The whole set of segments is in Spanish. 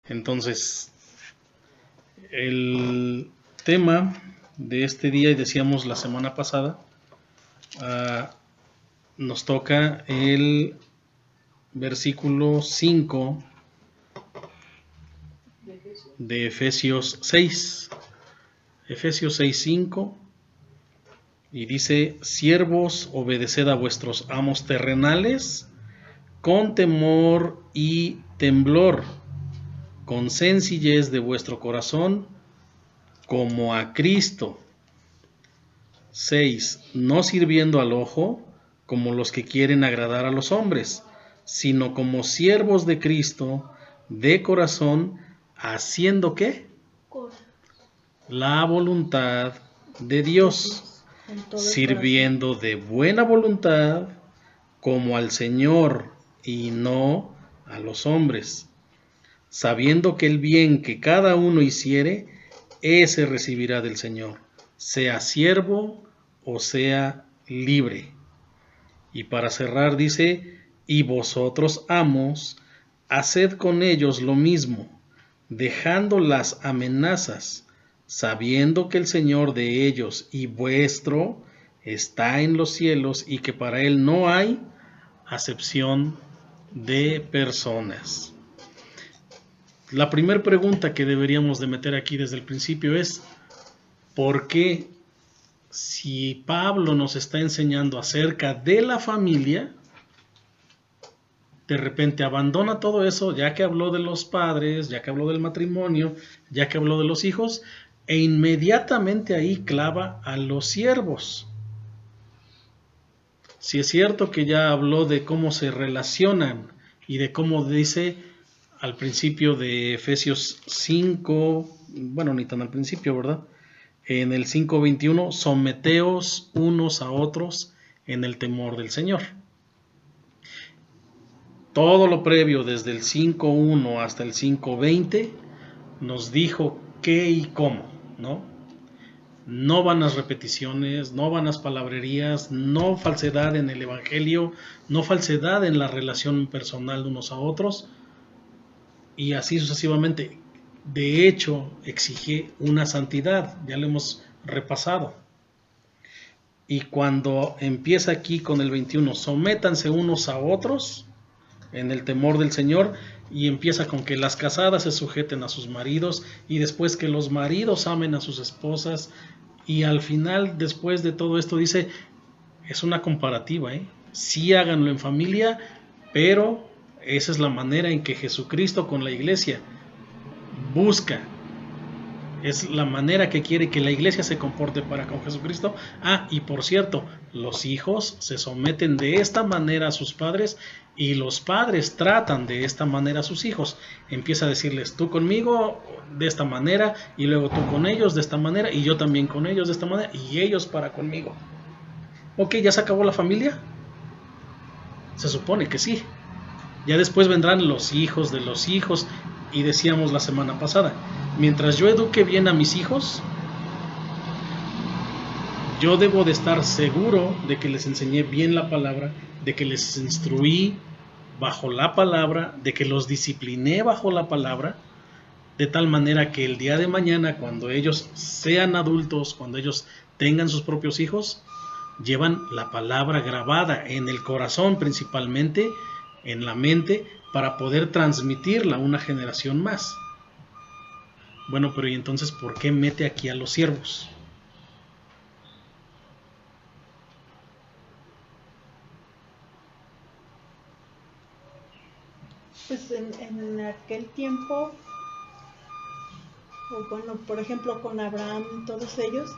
Entonces, el tema de este día, y decíamos la semana pasada, nos toca el versículo 5 de Efesios 6. Efesios 6:5, y dice: siervos, obedeced a vuestros amos terrenales con temor y temblor, con sencillez de vuestro corazón, como a Cristo. 6. No sirviendo al ojo, como los que quieren agradar a los hombres, sino como siervos de Cristo, de corazón, haciendo ¿qué? La voluntad de Dios, sirviendo de buena voluntad, como al Señor y no a los hombres, sabiendo que el bien que cada uno hiciere, ese recibirá del Señor, sea siervo o sea libre. Y para cerrar dice: y vosotros, amos, haced con ellos lo mismo, dejando las amenazas, sabiendo que el Señor de ellos y vuestro está en los cielos, y que para él no hay acepción de personas. La primera pregunta que deberíamos de meter aquí desde el principio es: ¿por qué, si Pablo nos está enseñando acerca de la familia, de repente abandona todo eso, ya que habló de los padres, ya que habló del matrimonio, ya que habló de los hijos, e inmediatamente ahí clava a los siervos? Si es cierto que ya habló de cómo se relacionan y de cómo dice al principio de Efesios 5, bueno, ni tan al principio, ¿verdad? En el 5:21, someteos unos a otros en el temor del Señor. Todo lo previo, desde el 5:1 hasta el 5:20, nos dijo qué y cómo, ¿no? No vanas repeticiones, no vanas palabrerías, no falsedad en el evangelio, no falsedad en la relación personal de unos a otros, y así sucesivamente. De hecho, exige una santidad, ya lo hemos repasado. Y cuando empieza aquí con el 21, sométanse unos a otros en el temor del Señor, y empieza con que las casadas se sujeten a sus maridos, y después que los maridos amen a sus esposas, y al final, después de todo esto, dice, es una comparativa, sí háganlo en familia, pero esa es la manera en que Jesucristo con la iglesia busca, es la manera que quiere que la iglesia se comporte para con Jesucristo. Y por cierto, los hijos se someten de esta manera a sus padres, y los padres tratan de esta manera a sus hijos. Empieza a decirles: tú conmigo de esta manera, y luego tú con ellos de esta manera, y yo también con ellos de esta manera, y ellos para conmigo. Ok, ¿ya se acabó la familia? Se supone que sí. Ya después vendrán los hijos de los hijos, y decíamos la semana pasada, mientras yo eduque bien a mis hijos, yo debo de estar seguro de que les enseñé bien la palabra, de que les instruí bajo la palabra, de que los discipliné bajo la palabra, de tal manera que el día de mañana, cuando ellos sean adultos, cuando ellos tengan sus propios hijos, llevan la palabra grabada en el corazón, principalmente en la mente, para poder transmitirla a una generación más. Bueno, pero ¿y entonces por qué mete aquí a los siervos? Pues en aquel tiempo, o bueno, por ejemplo con Abraham y todos ellos,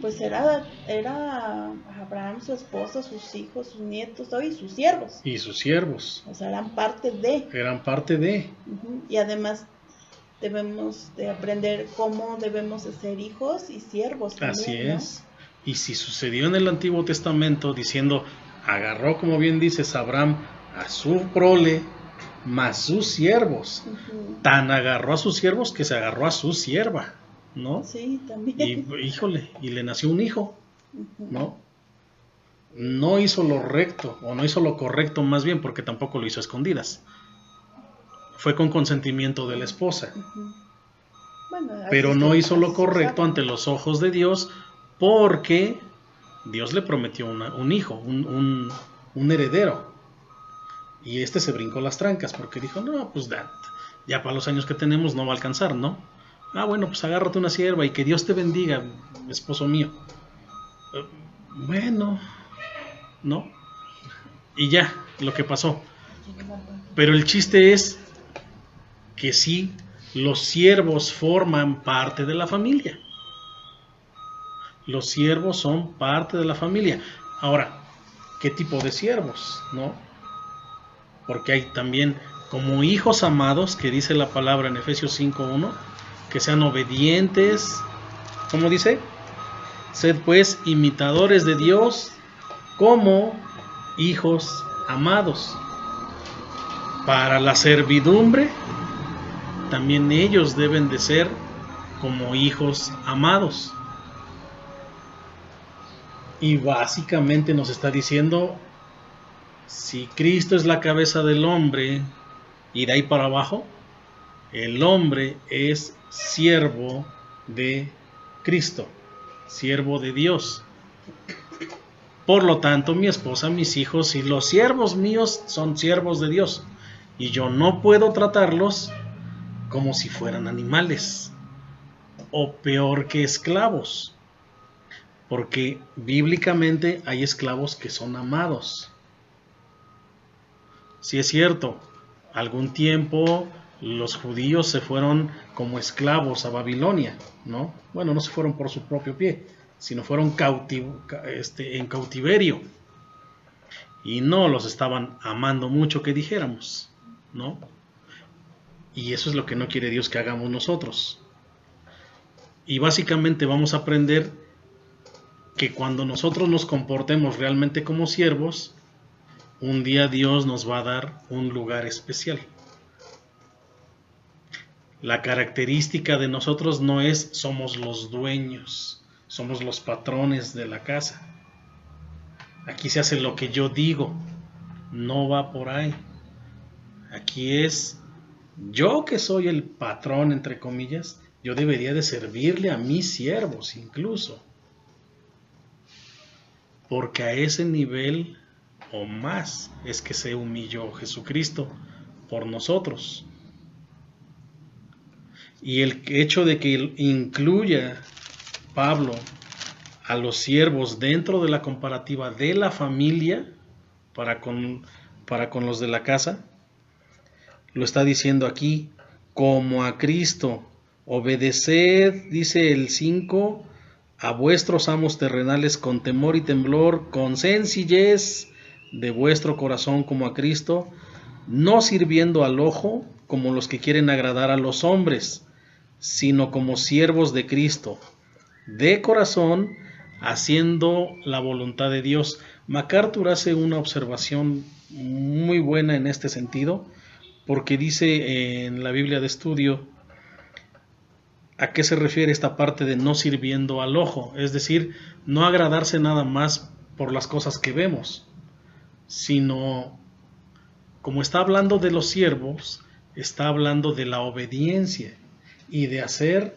pues era Abraham, su esposa, sus hijos, sus nietos, y sus siervos. Y sus siervos. O sea, eran parte de. Y además debemos de aprender cómo debemos de ser hijos y siervos también, así es, ¿no? Y si sucedió en el Antiguo Testamento, diciendo, agarró, como bien dices, Abraham a su prole, más sus siervos. Tan agarró a sus siervos que se agarró a su sierva, ¿no? Sí, también. Y híjole, y le nació un hijo, ¿no? No hizo lo recto, o no hizo lo correcto más bien, porque tampoco lo hizo a escondidas. fue con consentimiento de la esposa. Bueno, Pero no hizo lo correcto ante los ojos de Dios, porque Dios le prometió un hijo, un heredero. Y este se brincó las trancas porque dijo, no, pues ya para los años que tenemos no va a alcanzar, ¿no? Ah, bueno, pues agárrate una sierva y que Dios te bendiga, esposo mío. Bueno, ¿no? Y ya, lo que pasó. Pero el chiste es que sí, los siervos forman parte de la familia. Los siervos son parte de la familia. Ahora, ¿qué tipo de siervos? ¿No? Porque hay también como hijos amados, que dice la palabra en Efesios 5:1, que sean obedientes. ¿Cómo dice? Sed pues imitadores de Dios como hijos amados. Para la servidumbre, también ellos deben de ser como hijos amados. Y básicamente nos está diciendo, si Cristo es la cabeza del hombre, y de ahí para abajo, el hombre es siervo de Cristo, siervo de Dios. Por lo tanto, mi esposa, mis hijos y los siervos míos son siervos de Dios. Y yo no puedo tratarlos como si fueran animales, o peor que esclavos. Porque bíblicamente hay esclavos que son amados. Sí es cierto, algún tiempo los judíos se fueron como esclavos a Babilonia, ¿no? Bueno, no se fueron por su propio pie, sino fueron en cautiverio. Y no los estaban amando mucho, que dijéramos, ¿no? Y eso es lo que no quiere Dios que hagamos nosotros. Y básicamente vamos a aprender que cuando nosotros nos comportemos realmente como siervos, un día Dios nos va a dar un lugar especial. La característica de nosotros no es somos los dueños, somos los patrones de la casa. Aquí se hace lo que yo digo, no va por ahí. Aquí es yo, que soy el patrón, entre comillas, yo debería de servirle a mis siervos incluso. Porque a ese nivel o más es que se humilló Jesucristo por nosotros. Y el hecho de que incluya Pablo a los siervos dentro de la comparativa de la familia para con los de la casa, lo está diciendo aquí, como a Cristo. Obedeced, dice el 5, a vuestros amos terrenales con temor y temblor, con sencillez de vuestro corazón como a Cristo, no sirviendo al ojo como los que quieren agradar a los hombres, sino como siervos de Cristo, de corazón, haciendo la voluntad de Dios. MacArthur hace una observación muy buena en este sentido, porque dice en la Biblia de estudio, ¿a qué se refiere esta parte de no sirviendo al ojo? Es decir, no agradarse nada más por las cosas que vemos, sino, como está hablando de los siervos, está hablando de la obediencia y de hacer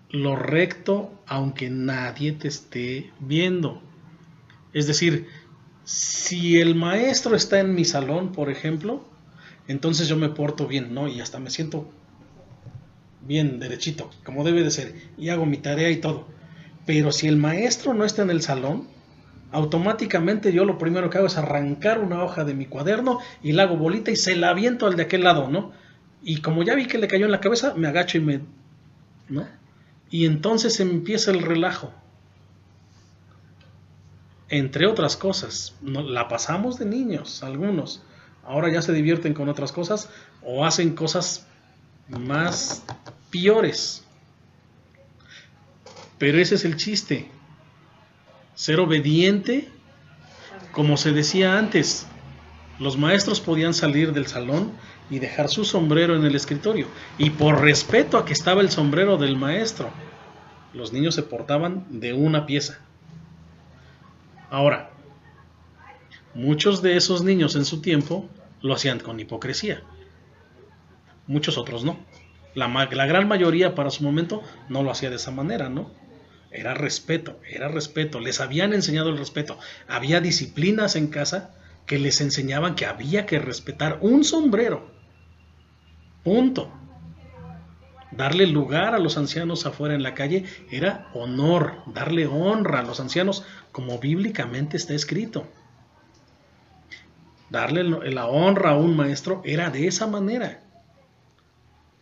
lo recto aunque nadie te esté viendo. Es decir, si el maestro está en mi salón, por ejemplo, entonces yo me porto bien, ¿no? Y hasta me siento bien derechito, como debe de ser, y hago mi tarea y todo. Pero si el maestro no está en el salón, automáticamente yo lo primero que hago es arrancar una hoja de mi cuaderno y la hago bolita y se la aviento al de aquel lado, ¿no? Y como ya vi que le cayó en la cabeza, me agacho y ¿no? Y entonces empieza el relajo. Entre otras cosas, la pasamos de niños, algunos. Ahora ya se divierten con otras cosas o hacen cosas más peores. Pero ese es el chiste. Ser obediente, como se decía antes. Los maestros podían salir del salón y dejar su sombrero en el escritorio. Y por respeto a que estaba el sombrero del maestro, los niños se portaban de una pieza. Ahora, muchos de esos niños en su tiempo lo hacían con hipocresía. muchos otros no. La gran mayoría para su momento no lo hacía de esa manera, ¿no? Era respeto, les habían enseñado el respeto. Había disciplinas en casa que les enseñaban que había que respetar un sombrero. Punto. Darle lugar a los ancianos afuera en la calle era honor, darle honra a los ancianos como bíblicamente está escrito. Darle la honra a un maestro era de esa manera.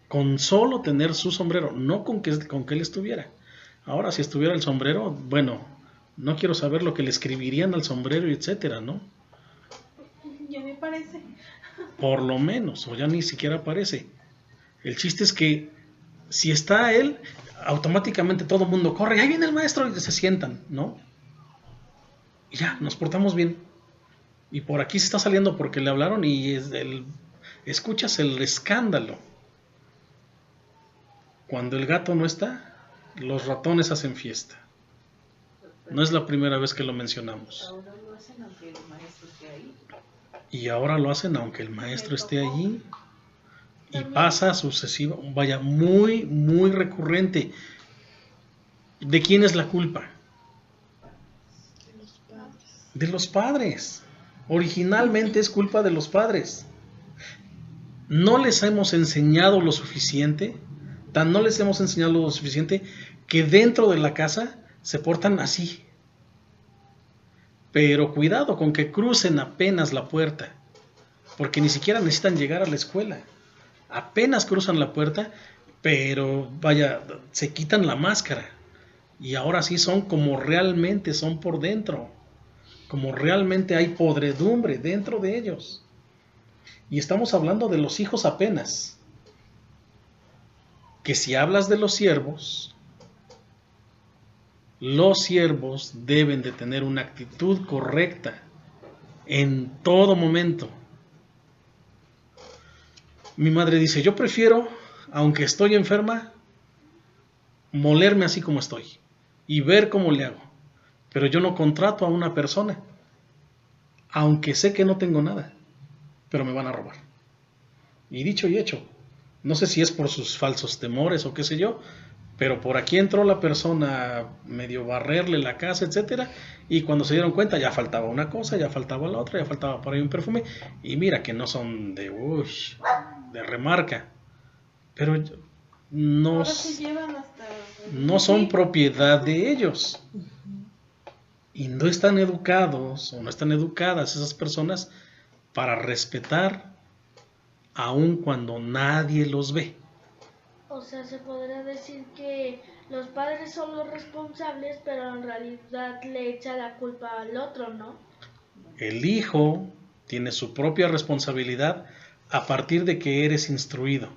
Con solo tener su sombrero, no con que él estuviera. Ahora, si estuviera el sombrero, bueno, no quiero saber lo que le escribirían al sombrero, etcétera, ¿no? Ya me parece. Por lo menos, o ya ni siquiera aparece. El chiste es que si está él, automáticamente todo el mundo corre, ahí viene el maestro, y se sientan, ¿no? Y ya, nos portamos bien. Y por aquí se está saliendo porque le hablaron y escuchas el escándalo. Cuando el gato no está, los ratones hacen fiesta. No es la primera vez que lo mencionamos. Ahora lo hacen aunque el maestro esté ahí. Y ahora lo hacen aunque el maestro esté allí. Y pasa sucesivo, vaya, muy, muy recurrente. ¿De quién es la culpa? De los padres. De los padres. Originalmente es culpa de los padres. No les hemos enseñado lo suficiente, no les hemos enseñado lo suficiente que dentro de la casa se portan así. Pero cuidado con que crucen apenas la puerta, porque ni siquiera necesitan llegar a la escuela. Apenas cruzan la puerta, pero vaya, se quitan la máscara. Y ahora sí son como realmente son por dentro. Como realmente hay podredumbre dentro de ellos. Y estamos hablando de los hijos apenas. Que si hablas de los siervos deben de tener una actitud correcta en todo momento. Mi madre dice, yo prefiero, aunque estoy enferma, molerme así como estoy y ver cómo le hago. Pero yo no contrato a una persona, aunque sé que no tengo nada, pero me van a robar. Y dicho y hecho, no sé si es por sus falsos temores o qué sé yo, pero por aquí entró la persona a medio barrerle la casa, etcétera, y cuando se dieron cuenta ya faltaba una cosa, ya faltaba la otra, ya faltaba por ahí un perfume, y mira que no son de remarca, pero no son propiedad de ellos. Y no están educados o no están educadas esas personas para respetar aun cuando nadie los ve. O sea, se podría decir que los padres son los responsables, pero en realidad le echa la culpa al otro, ¿no? El hijo tiene su propia responsabilidad a partir de que eres instruido.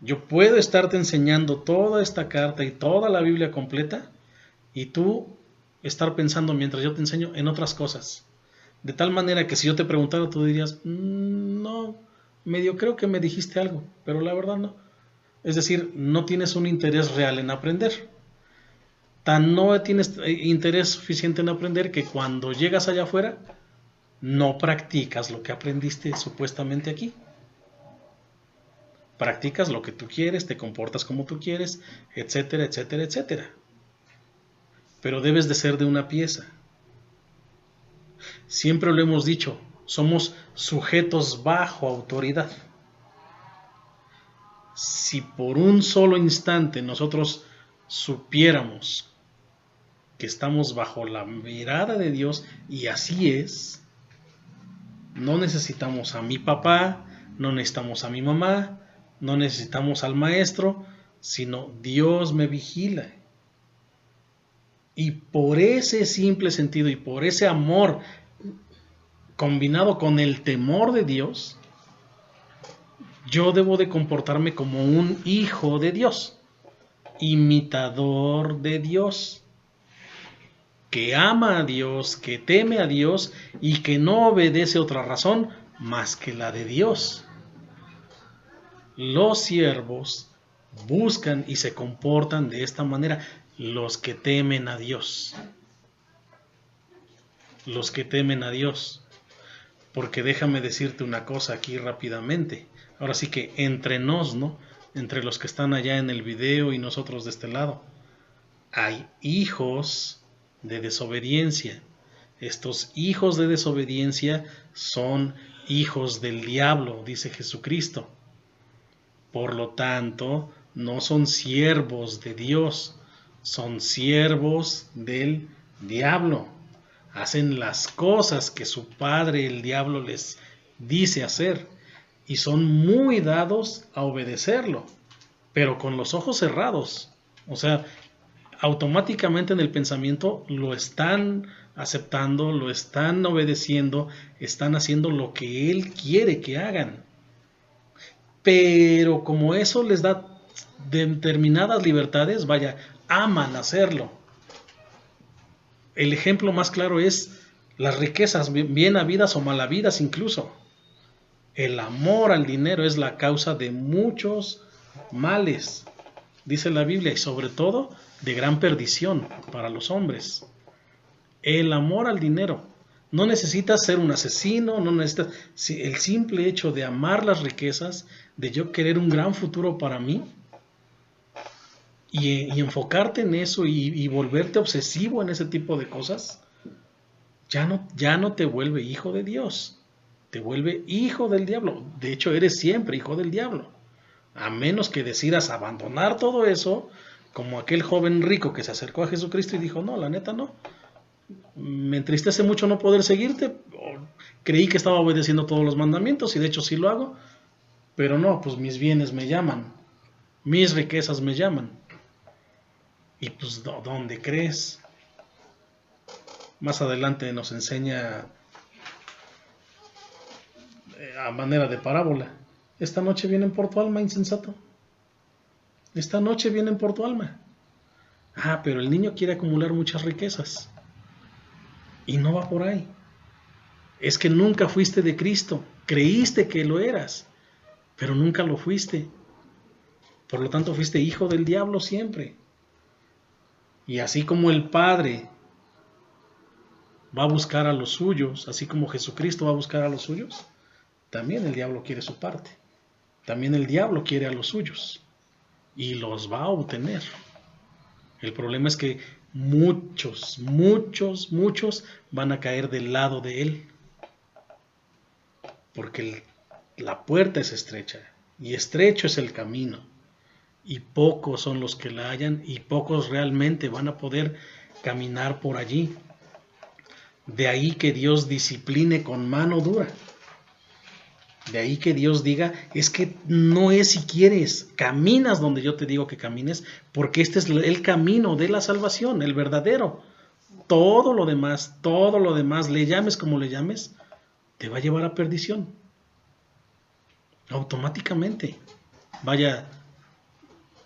Yo puedo estarte enseñando toda esta carta y toda la Biblia completa y tú estar pensando mientras yo te enseño en otras cosas. De tal manera que si yo te preguntara, tú dirías, no, medio creo que me dijiste algo, pero la verdad no. Es decir, no tienes un interés real en aprender. Tan no tienes interés suficiente en aprender que cuando llegas allá afuera, no practicas lo que aprendiste supuestamente aquí. Practicas lo que tú quieres, te comportas como tú quieres, etcétera, etcétera, etcétera. Pero debes de ser de una pieza. Siempre lo hemos dicho, somos sujetos bajo autoridad. Si por un solo instante nosotros supiéramos que estamos bajo la mirada de Dios, y así es, no necesitamos a mi papá, no necesitamos a mi mamá, no necesitamos al maestro, sino Dios me vigila. Y por ese simple sentido y por ese amor combinado con el temor de Dios, yo debo de comportarme como un hijo de Dios, imitador de Dios, que ama a Dios, que teme a Dios y que no obedece otra razón más que la de Dios. Los siervos buscan y se comportan de esta manera, los que temen a Dios. Los que temen a Dios. Porque déjame decirte una cosa aquí rápidamente. Ahora sí que entre nos, ¿no? Entre los que están allá en el video y nosotros de este lado. Hay hijos de desobediencia. Estos hijos de desobediencia son hijos del diablo, dice Jesucristo. Por lo tanto, no son siervos de Dios, son siervos del diablo. Hacen las cosas que su padre, el diablo, les dice hacer y son muy dados a obedecerlo, pero con los ojos cerrados. O sea, automáticamente en el pensamiento lo están aceptando, lo están obedeciendo, están haciendo lo que él quiere que hagan. Pero como eso les da determinadas libertades, vaya, aman hacerlo. El ejemplo más claro es las riquezas, bien habidas o mal habidas incluso. El amor al dinero es la causa de muchos males, dice la Biblia, y sobre todo de gran perdición para los hombres. El amor al dinero. No necesitas ser un asesino, no necesitas. El simple hecho de amar las riquezas, de yo querer un gran futuro para mí, y enfocarte en eso y volverte obsesivo en ese tipo de cosas, ya no te vuelve hijo de Dios, te vuelve hijo del diablo. De hecho, eres siempre hijo del diablo, a menos que decidas abandonar todo eso, como aquel joven rico que se acercó a Jesucristo y dijo, no, la neta no, me entristece mucho no poder seguirte, creí que estaba obedeciendo todos los mandamientos y de hecho sí lo hago, pero no, pues mis bienes me llaman, mis riquezas me llaman. Y pues, ¿dónde crees? Más adelante nos enseña a manera de parábola. Esta noche vienen por tu alma, insensato. Esta noche vienen por tu alma. Ah, pero el niño quiere acumular muchas riquezas. Y no va por ahí. Es que nunca fuiste de Cristo. Creíste que lo eras, pero nunca lo fuiste. Por lo tanto, fuiste hijo del diablo siempre. Y así como el Padre va a buscar a los suyos, así como Jesucristo va a buscar a los suyos, también el diablo quiere su parte. También el diablo quiere a los suyos y los va a obtener. El problema es que muchos van a caer del lado de él, porque la puerta es estrecha y estrecho es el camino. Y pocos son los que la hallan y pocos realmente van a poder caminar por allí. De ahí que Dios discipline con mano dura. De ahí que Dios diga, es que no es si quieres, caminas donde yo te digo que camines, porque este es el camino de la salvación, el verdadero. Todo lo demás, le llames como le llames, te va a llevar a perdición. Automáticamente. Vaya,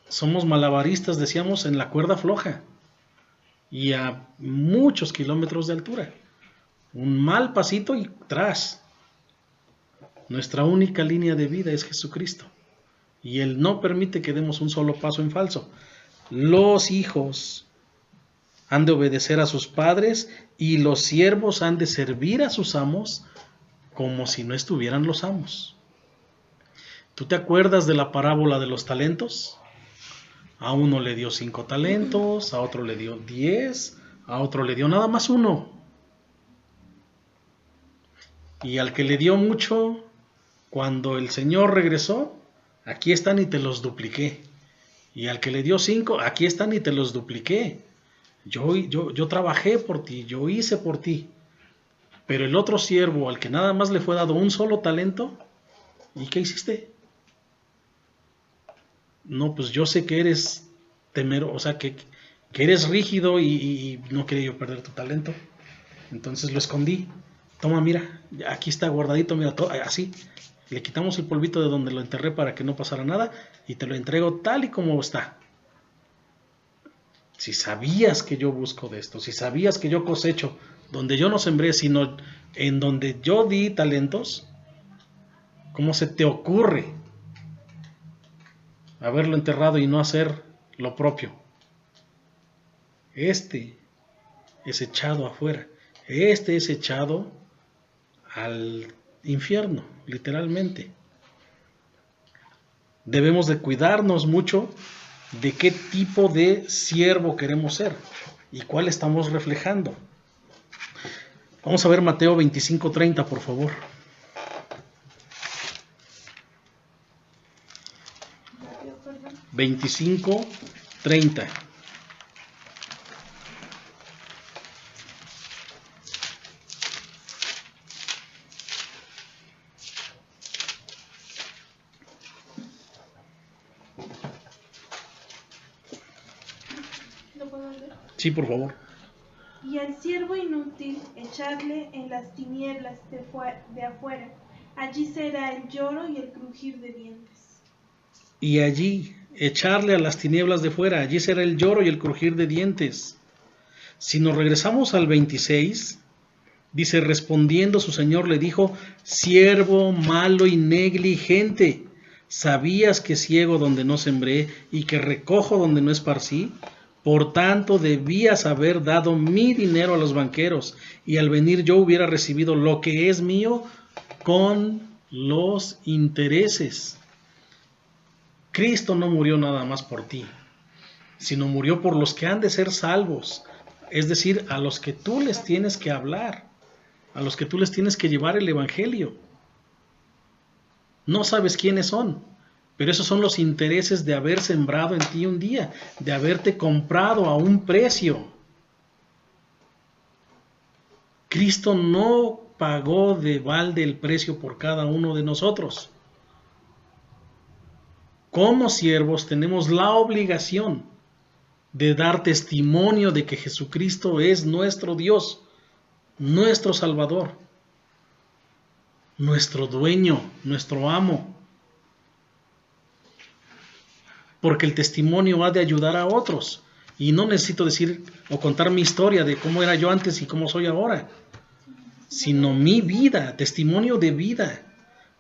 somos malabaristas, decíamos, en la cuerda floja y a muchos kilómetros de altura. Un mal pasito y tras. Nuestra única línea de vida es Jesucristo y Él no permite que demos un solo paso en falso. Los hijos han de obedecer a sus padres y los siervos han de servir a sus amos como si no estuvieran los amos. ¿Tú te acuerdas de la parábola de los talentos? A uno le dio 5 talentos, a otro le dio 10, a otro le dio nada más 1. Y al que le dio mucho, cuando el Señor regresó, aquí están y te los dupliqué. Y al que le dio 5, aquí están y te los dupliqué. Yo trabajé por ti, yo hice por ti. Pero el otro siervo, al que nada más le fue dado un solo talento, ¿y qué hiciste? No, pues yo sé que eres temeroso, o sea, que eres rígido y no quería yo perder tu talento. Entonces lo escondí. Toma, mira, aquí está guardadito, mira, así. Le quitamos el polvito de donde lo enterré para que no pasara nada y te lo entrego tal y como está. Si sabías que yo busco de esto, si sabías que yo cosecho donde yo no sembré, sino en donde yo di talentos, ¿cómo se te ocurre haberlo enterrado y no hacer lo propio? Este es echado afuera. Este es echado al infierno, literalmente. Debemos de cuidarnos mucho de qué tipo de siervo queremos ser y cuál estamos reflejando. Vamos a ver Mateo 25:30, por favor. Mateo, perdón. 25:30. ¿Lo puedo leer? Sí, por favor. Y al siervo inútil echarle en las tinieblas de afuera. Allí será el lloro y el crujir de dientes. Y allí echarle a las tinieblas de fuera, allí será el lloro y el crujir de dientes. Si nos regresamos al 26, dice, respondiendo su señor le dijo, siervo malo y negligente, ¿sabías que ciego donde no sembré y que recojo donde no esparcí? Por tanto, debías haber dado mi dinero a los banqueros, y al venir yo hubiera recibido lo que es mío con los intereses. Cristo no murió nada más por ti, sino murió por los que han de ser salvos, es decir, a los que tú les tienes que hablar, a los que tú les tienes que llevar el evangelio. No sabes quiénes son, pero esos son los intereses de haber sembrado en ti un día, de haberte comprado a un precio. Cristo no pagó de balde el precio por cada uno de nosotros. Como siervos tenemos la obligación de dar testimonio de que Jesucristo es nuestro Dios, nuestro Salvador, nuestro dueño, nuestro amo. Porque el testimonio ha de ayudar a otros. Y no necesito decir o contar mi historia de cómo era yo antes y cómo soy ahora, sino mi vida, testimonio de vida,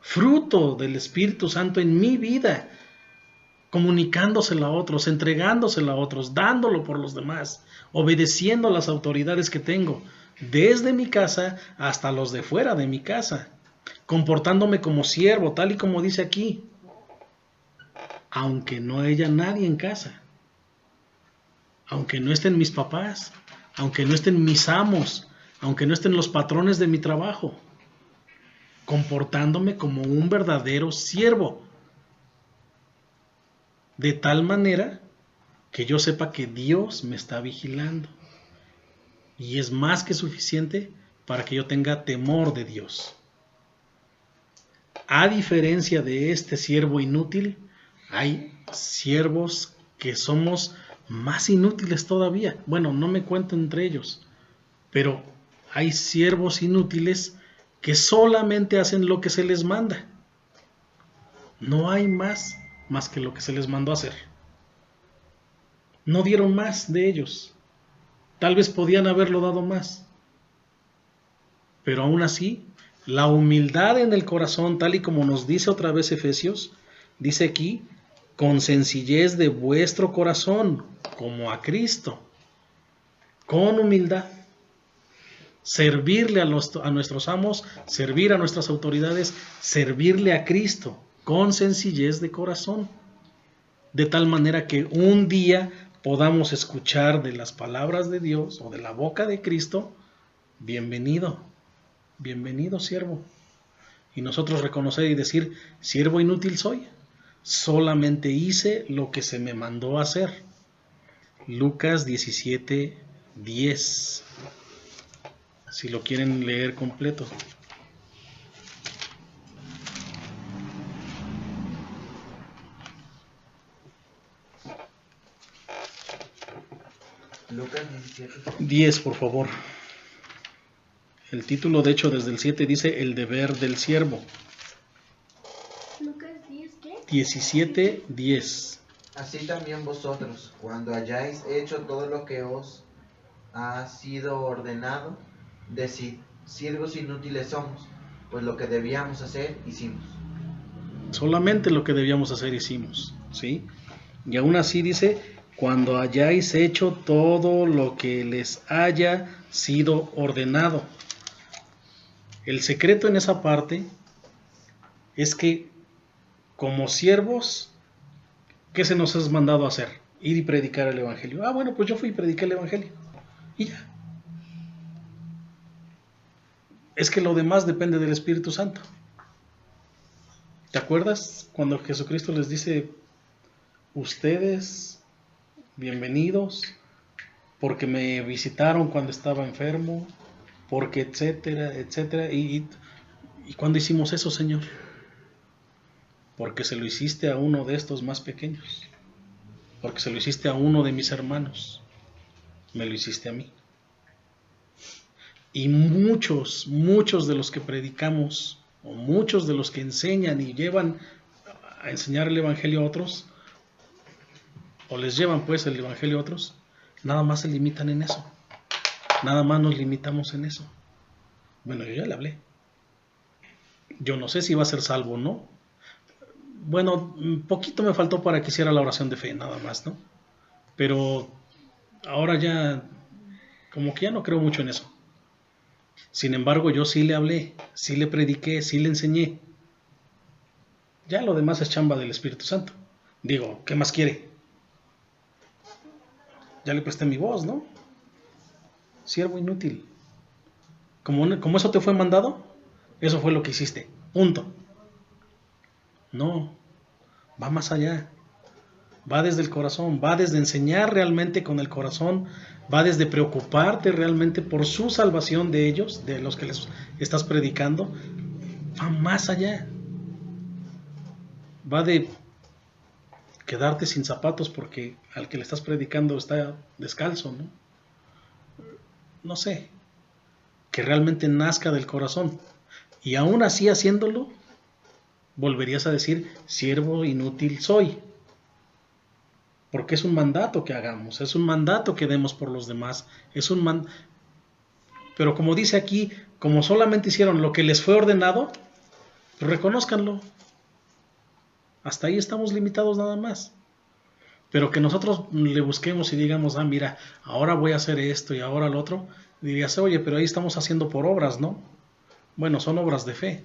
fruto del Espíritu Santo en mi vida, comunicándoselo a otros, entregándoselo a otros, dándolo por los demás, obedeciendo a las autoridades que tengo, desde mi casa hasta los de fuera de mi casa, comportándome como siervo, tal y como dice aquí, aunque no haya nadie en casa, aunque no estén mis papás, aunque no estén mis amos, aunque no estén los patrones de mi trabajo, comportándome como un verdadero siervo, de tal manera que yo sepa que Dios me está vigilando, y es más que suficiente para que yo tenga temor de Dios. A diferencia de este siervo inútil, hay siervos que somos más inútiles todavía. Bueno, no me cuento entre ellos, pero hay siervos inútiles que solamente hacen lo que se les manda. No hay más que lo que se les mandó hacer. No dieron más de ellos. Tal vez podían haberlo dado más. Pero aún así, la humildad en el corazón, tal y como nos dice otra vez Efesios, dice aquí, con sencillez de vuestro corazón, como a Cristo, con humildad, servirle a nuestros amos, servir a nuestras autoridades, servirle a Cristo, con sencillez de corazón, de tal manera que un día podamos escuchar de las palabras de Dios o de la boca de Cristo, bienvenido, bienvenido siervo, y nosotros reconocer y decir, siervo inútil soy, solamente hice lo que se me mandó hacer. Lucas 17:10, si lo quieren leer completo. Lucas 10, por favor. El título, de hecho, desde el 7 dice el deber del siervo. Lucas 10, ¿qué? 17:10. Así también vosotros, cuando hayáis hecho todo lo que os ha sido ordenado, decid, siervos inútiles somos, pues lo que debíamos hacer, hicimos. Solamente lo que debíamos hacer hicimos, ¿sí? Y aún así dice, cuando hayáis hecho todo lo que les haya sido ordenado. El secreto en esa parte es que como siervos, ¿qué se nos has mandado a hacer? Ir y predicar el Evangelio. Ah, bueno, pues yo fui y prediqué el Evangelio. Y ya. Es que lo demás depende del Espíritu Santo. ¿Te acuerdas cuando Jesucristo les dice, ustedes, bienvenidos, porque me visitaron cuando estaba enfermo, porque etcétera, etcétera? ¿Y cuándo hicimos eso, Señor? Porque se lo hiciste a uno de estos más pequeños, porque se lo hiciste a uno de mis hermanos, me lo hiciste a mí. Y muchos de los que predicamos, o muchos de los que enseñan y llevan a enseñar el Evangelio a otros, o les llevan pues el Evangelio a otros, nada más se limitan en eso. Nada más nos limitamos en eso. Bueno, yo ya le hablé. Yo no sé si va a ser salvo o no. Bueno, poquito me faltó para que hiciera la oración de fe, nada más, ¿no? Pero ahora ya, como que ya no creo mucho en eso. Sin embargo, yo sí le hablé, sí le prediqué, sí le enseñé. Ya lo demás es chamba del Espíritu Santo. Digo, ¿qué más quiere? Ya le presté mi voz, ¿no? Siervo inútil. Como eso te fue mandado, eso fue lo que hiciste. Punto. No, va más allá. Va desde el corazón, va desde enseñar realmente con el corazón, va desde preocuparte realmente por su salvación de ellos, de los que les estás predicando. Va más allá. Va de quedarte sin zapatos porque al que le estás predicando está descalzo, ¿no? No sé, que realmente nazca del corazón. Y aún así haciéndolo, volverías a decir, siervo inútil soy. Porque es un mandato que hagamos, es un mandato que demos por los demás, pero como dice aquí, como solamente hicieron lo que les fue ordenado, pues reconózcanlo. Hasta ahí estamos limitados nada más. Pero que nosotros le busquemos y digamos, mira, ahora voy a hacer esto y ahora lo otro, dirías, oye, pero ahí estamos haciendo por obras, ¿no? Bueno, son obras de fe.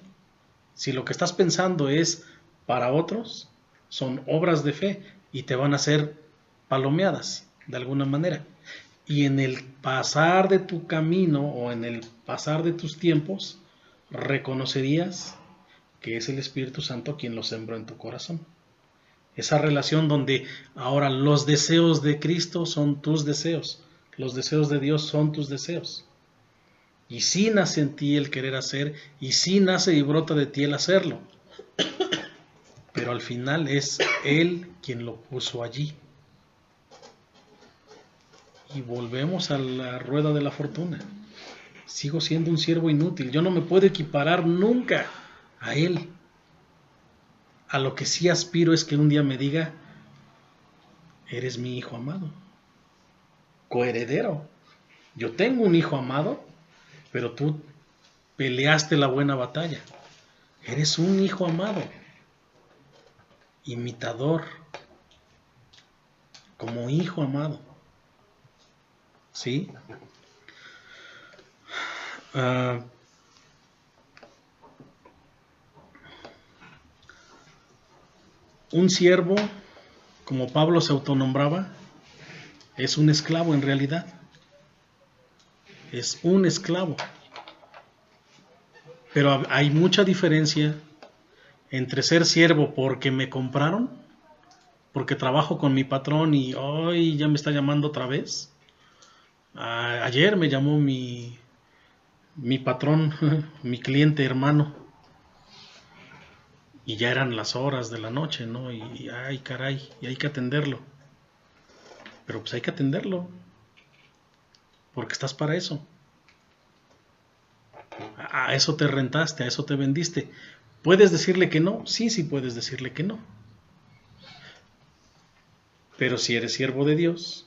Si lo que estás pensando es para otros, son obras de fe y te van a hacer palomeadas de alguna manera. Y en el pasar de tu camino o en el pasar de tus tiempos, reconocerías que es el Espíritu Santo quien lo sembró en tu corazón. Esa relación donde ahora los deseos de Cristo son tus deseos, los deseos de Dios son tus deseos. Y sí nace en ti el querer hacer, y sí nace y brota de ti el hacerlo. Pero al final es Él quien lo puso allí. Y volvemos a la rueda de la fortuna. Sigo siendo un siervo inútil. Yo no me puedo equiparar nunca a Él. A lo que sí aspiro es que un día me diga, eres mi hijo amado, coheredero. Yo tengo un hijo amado, pero tú peleaste la buena batalla. Eres un hijo amado, imitador, como hijo amado. ¿Sí? Un siervo, como Pablo se autonombraba, es un esclavo en realidad. Es un esclavo. Pero hay mucha diferencia entre ser siervo porque me compraron, porque trabajo con mi patrón y hoy ya me está llamando otra vez. Ayer me llamó mi patrón, mi cliente hermano, y ya eran las horas de la noche, ¿no? Y ay, caray, y hay que atenderlo. Pero pues hay que atenderlo, porque estás para eso. A eso te rentaste, a eso te vendiste. ¿Puedes decirle que no? Sí, sí puedes decirle que no. Pero si eres siervo de Dios,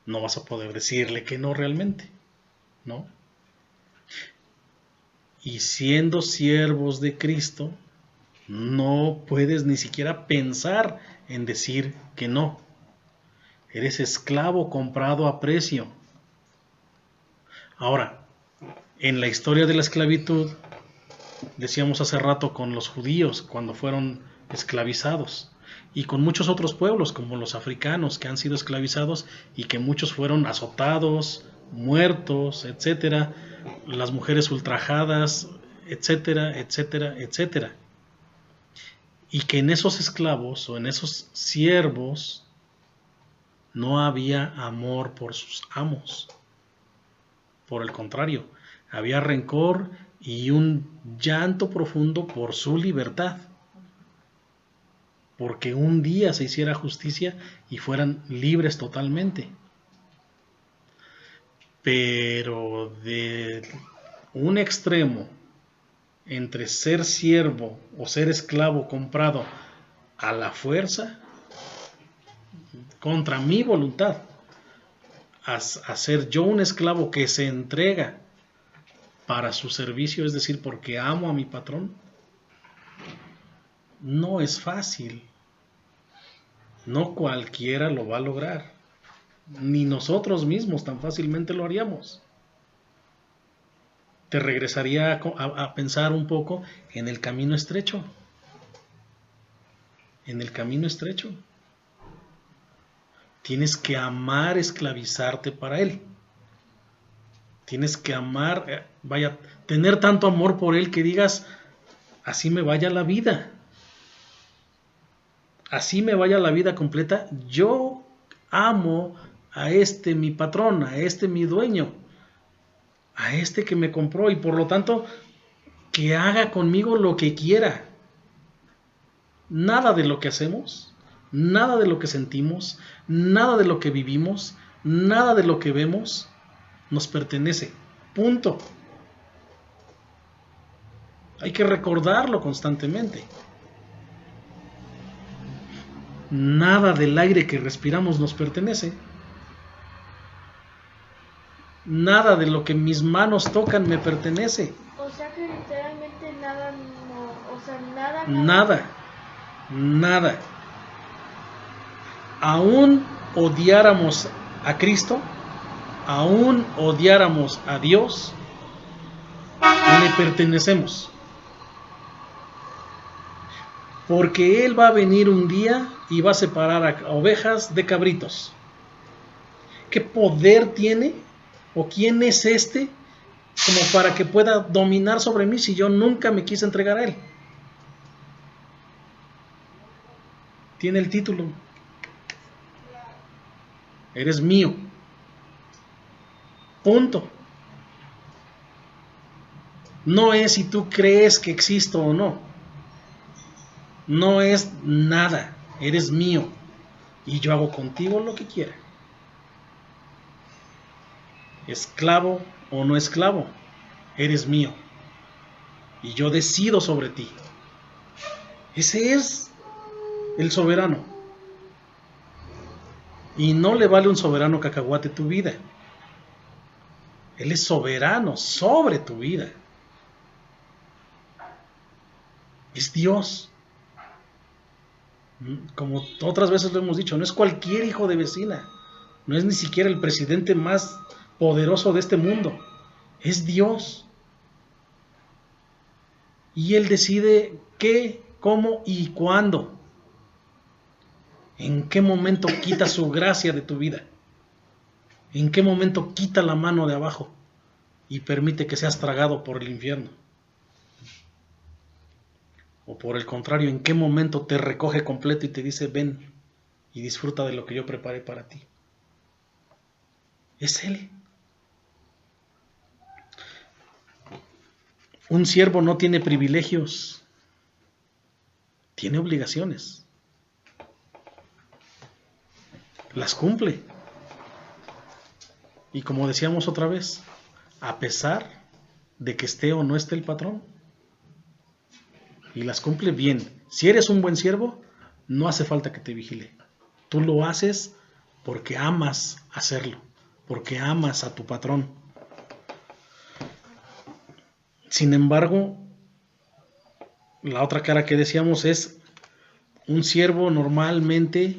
no vas a poder decirle que no realmente, ¿no? Y siendo siervos de Cristo, no puedes ni siquiera pensar en decir que no. Eres esclavo comprado a precio. Ahora, En la historia de la esclavitud, decíamos hace rato con los judíos cuando fueron esclavizados, y con muchos otros pueblos como los africanos que han sido esclavizados y que muchos fueron azotados, muertos, etcétera, las mujeres ultrajadas, etcétera, etcétera, etcétera. Y que en esos esclavos o en esos siervos no había amor por sus amos. Por el contrario, había rencor y un llanto profundo por su libertad. Porque un día se hiciera justicia y fueran libres totalmente. Pero de un extremo entre ser siervo o ser esclavo comprado a la fuerza, contra mi voluntad, a ser yo un esclavo que se entrega para su servicio, es decir, porque amo a mi patrón, no es fácil. No cualquiera lo va a lograr, ni nosotros mismos tan fácilmente lo haríamos. Te regresaría a pensar un poco en el camino estrecho. En el camino estrecho. Tienes que amar esclavizarte para él. Tienes que amar, tener tanto amor por él que digas, así me vaya la vida. Así me vaya la vida completa, yo amo a este mi patrón, a este mi dueño, a este que me compró, y por lo tanto que haga conmigo lo que quiera. Nada de lo que hacemos, nada de lo que sentimos, nada de lo que vivimos, nada de lo que vemos nos pertenece. Punto. Hay que recordarlo constantemente. Nada del aire que respiramos nos pertenece. Nada de lo que mis manos tocan me pertenece. O sea que literalmente nada, no, o sea, nada. Nada. Aún odiáramos a Cristo, aún odiáramos a Dios, le pertenecemos. Porque Él va a venir un día y va a separar a ovejas de cabritos. ¿Qué poder tiene? ¿O quién es este como para que pueda dominar sobre mí si yo nunca me quise entregar a Él? Tiene el título. Eres mío. Punto. No es si tú crees que existo o no. No es nada, eres mío y yo hago contigo lo que quiera. Esclavo o no esclavo, eres mío y yo decido sobre ti. Ese es el soberano. Y no le vale un soberano cacahuate tu vida. Él es soberano sobre tu vida. Es Dios. Como otras veces lo hemos dicho, no es cualquier hijo de vecina, no es ni siquiera el presidente más poderoso de este mundo, es Dios. Y Él decide qué, cómo y cuándo. ¿En qué momento quita su gracia de tu vida? ¿En qué momento quita la mano de abajo y permite que seas tragado por el infierno? O por el contrario, ¿en qué momento te recoge completo y te dice, ven y disfruta de lo que yo preparé para ti? Es Él. Un siervo no tiene privilegios, tiene obligaciones. Las cumple. Y como decíamos otra vez, a pesar de que esté o no esté el patrón, y las cumple bien. Si eres un buen siervo, no hace falta que te vigile. Tú lo haces porque amas hacerlo, porque amas a tu patrón. Sin embargo, la otra cara que decíamos es, un siervo normalmente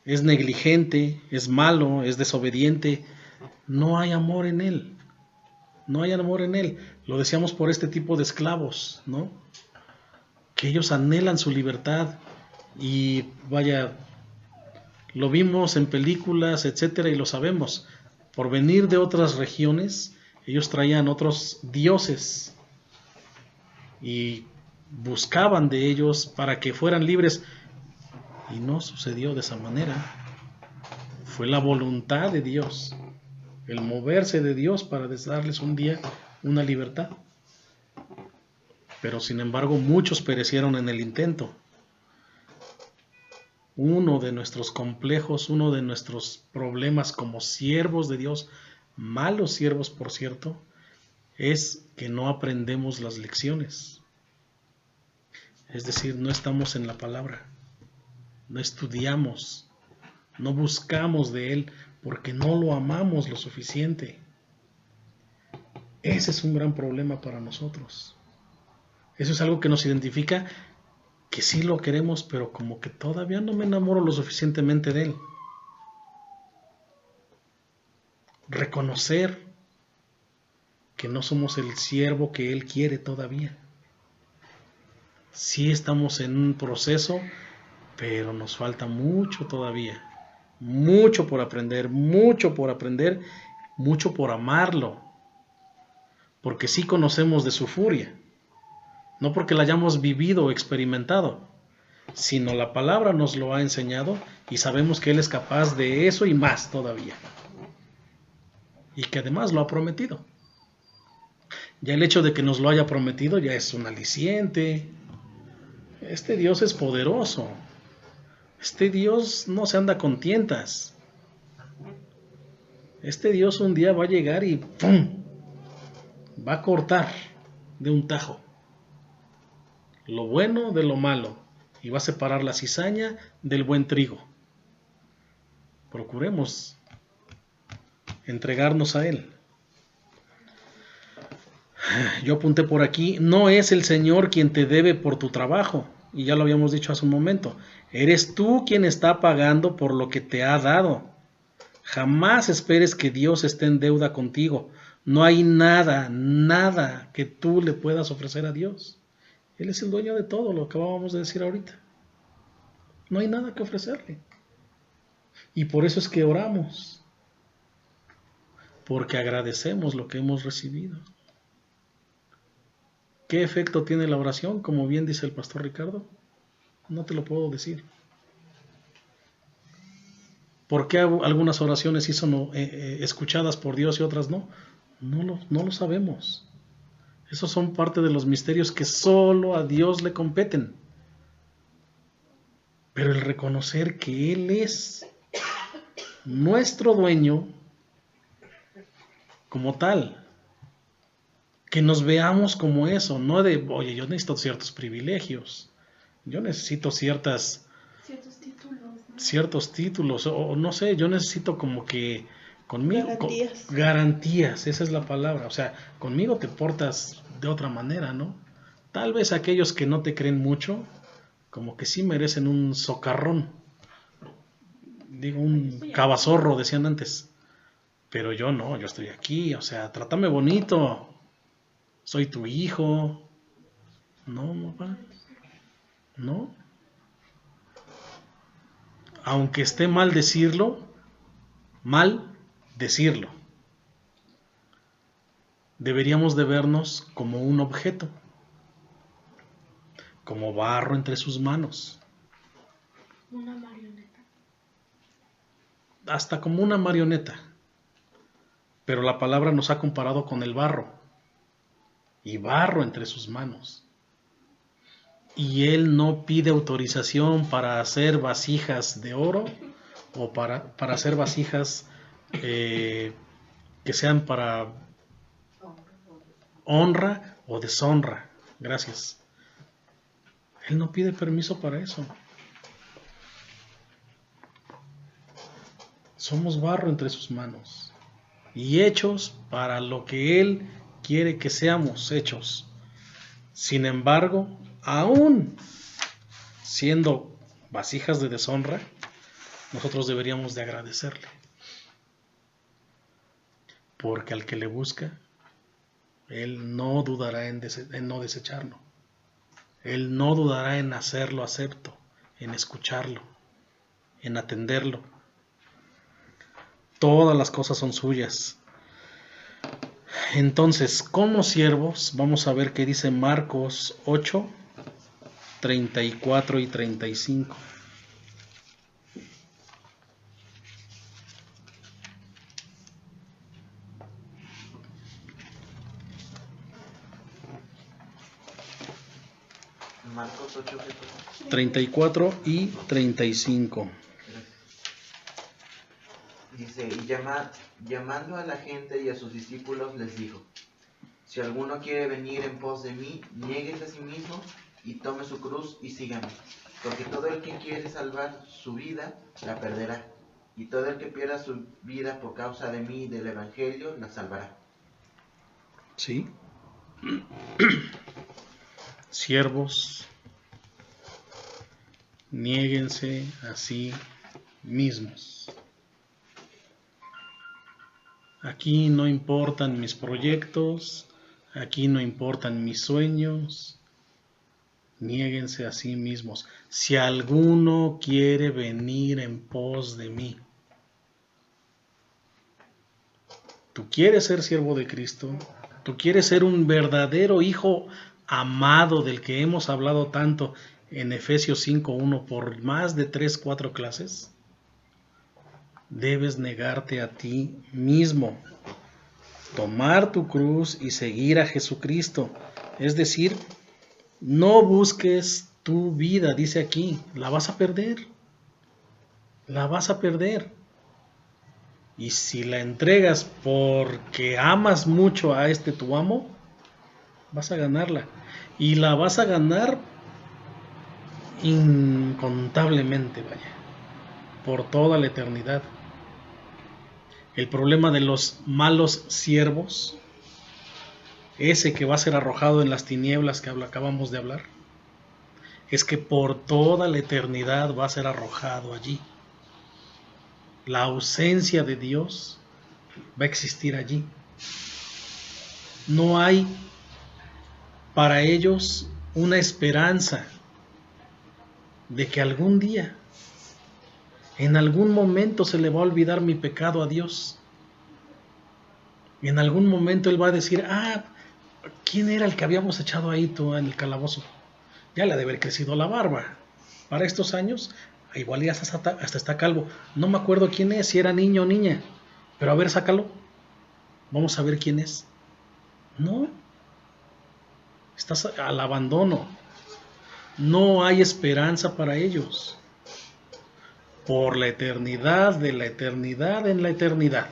es negligente, es malo, es desobediente, no hay amor en él. no hay amor en Él. Lo decíamos por este tipo de esclavos, ¿no? Que ellos anhelan su libertad y vaya, lo vimos en películas, etcétera, y lo sabemos. Por venir de otras regiones, ellos traían otros dioses y buscaban de ellos para que fueran libres, y no sucedió de esa manera. Fue la voluntad de Dios, el moverse de Dios para darles un día una libertad. Pero sin embargo muchos perecieron en el intento. Uno de nuestros complejos, uno de nuestros problemas como siervos de Dios, malos siervos por cierto, es que no aprendemos las lecciones. Es decir, no estamos en la palabra, no estudiamos, no buscamos de Él porque no lo amamos lo suficiente. Ese es un gran problema para nosotros. Eso es algo que nos identifica, que sí lo queremos, pero como que todavía no me enamoro lo suficientemente de Él. Reconocer que no somos el siervo que Él quiere todavía. Sí estamos en un proceso, pero nos falta mucho todavía. Mucho por aprender, mucho por amarlo. Porque sí conocemos de su furia. No porque la hayamos vivido o experimentado, sino la palabra nos lo ha enseñado y sabemos que Él es capaz de eso y más todavía. Y que además lo ha prometido. Ya el hecho de que nos lo haya prometido ya es un aliciente. Este Dios es poderoso. Este Dios no se anda con tientas. Este Dios un día va a llegar y ¡pum! Va a cortar de un tajo lo bueno de lo malo y va a separar la cizaña del buen trigo. Procuremos entregarnos a Él. Yo apunté por aquí, no es el Señor quien te debe por tu trabajo, y ya lo habíamos dicho hace un momento, eres tú quien está pagando por lo que te ha dado. Jamás esperes que Dios esté en deuda contigo. No hay nada que tú le puedas ofrecer a Dios. Él es el dueño de todo, lo que acabábamos de decir ahorita. No hay nada que ofrecerle. Y por eso es que oramos. Porque agradecemos lo que hemos recibido. ¿Qué efecto tiene la oración? Como bien dice el pastor Ricardo, no te lo puedo decir. ¿Por qué algunas oraciones sí son escuchadas por Dios y otras no? No lo sabemos. Esos son parte de los misterios que solo a Dios le competen. Pero el reconocer que Él es nuestro dueño como tal, que nos veamos como eso, no de, oye, yo necesito ciertos privilegios, yo necesito ciertos títulos, o no sé, yo necesito como que conmigo, garantías, esa es la palabra, o sea, conmigo te portas de otra manera, ¿no? Tal vez aquellos que no te creen mucho, como que sí merecen un socarrón, digo, un cabazorro, decían antes, pero yo no, yo estoy aquí, o sea, trátame bonito, soy tu hijo, no, papá, no, aunque esté mal decirlo, deberíamos de vernos como un objeto, como barro entre sus manos. Una marioneta. Hasta como una marioneta. Pero la palabra nos ha comparado con el barro. Y barro entre sus manos. Y Él no pide autorización para hacer vasijas de oro o para hacer vasijas que sean para honra o deshonra. Gracias. Él no pide permiso para eso. Somos barro entre sus manos y hechos para lo que Él quiere que seamos hechos. Sin embargo, aún siendo vasijas de deshonra, nosotros deberíamos de agradecerle. Porque al que le busca, Él no dudará en no desecharlo. Él no dudará en hacerlo acepto, en escucharlo, en atenderlo. Todas las cosas son suyas. Entonces, como siervos, vamos a ver qué dice Marcos 8, 34 y 35. Marcos 8, 34 y 35. dice, y llamando a la gente y a sus discípulos les dijo, si alguno quiere venir en pos de mí, niéguese a sí mismo y tome su cruz y sígame. Porque todo el que quiere salvar su vida, la perderá. Y todo el que pierda su vida por causa de mí y del Evangelio, la salvará. ¿Sí? Siervos, niéguense a sí mismos. Aquí no importan mis proyectos, aquí no importan mis sueños. Niéguense a sí mismos. Si alguno quiere venir en pos de mí. ¿Tú quieres ser siervo de Cristo? ¿Tú quieres ser un verdadero hijo amado del que hemos hablado tanto en Efesios 5:1 por más de 3-4 clases? Debes negarte a ti mismo, tomar tu cruz y seguir a Jesucristo. Es decir, no busques tu vida, dice aquí, la vas a perder. La vas a perder. Y si la entregas porque amas mucho a tu amo, vas a ganarla. Y la vas a ganar incontablemente, vaya, por toda la eternidad. El problema de los malos siervos, ese que va a ser arrojado en las tinieblas que acabamos de hablar, es que por toda la eternidad va a ser arrojado allí. La ausencia de Dios va a existir allí. No hay para ellos una esperanza de que algún día, en algún momento se le va a olvidar mi pecado a Dios. Y en algún momento Él va a decir, ¿quién era el que habíamos echado ahí tú en el calabozo? Ya le ha de haber crecido la barba. Para estos años, igual ya hasta está calvo. No me acuerdo quién es, si era niño o niña. Pero a ver, sácalo. Vamos a ver quién es. No. Estás al abandono. No hay esperanza para ellos. Por la eternidad, de la eternidad en la eternidad.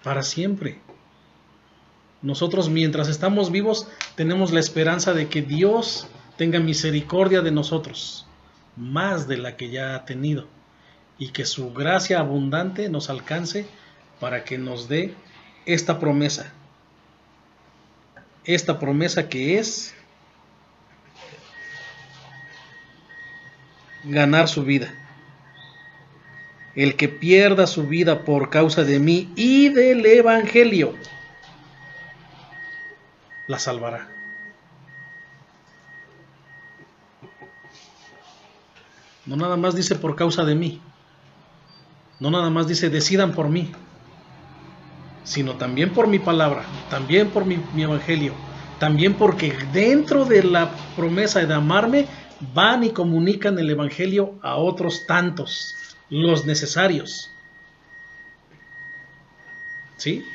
Para siempre. Nosotros, mientras estamos vivos, tenemos la esperanza de que Dios tenga misericordia de nosotros, más de la que ya ha tenido, y que su gracia abundante nos alcance para que nos dé esta promesa que es ganar su vida. El que pierda su vida por causa de mí y del Evangelio, la salvará. No nada más dice por causa de mí, no nada más dice decidan por mí, sino también por mi palabra, también por mi Evangelio, también porque dentro de la promesa de amarme van y comunican el Evangelio a otros tantos, los necesarios. ¿Sí?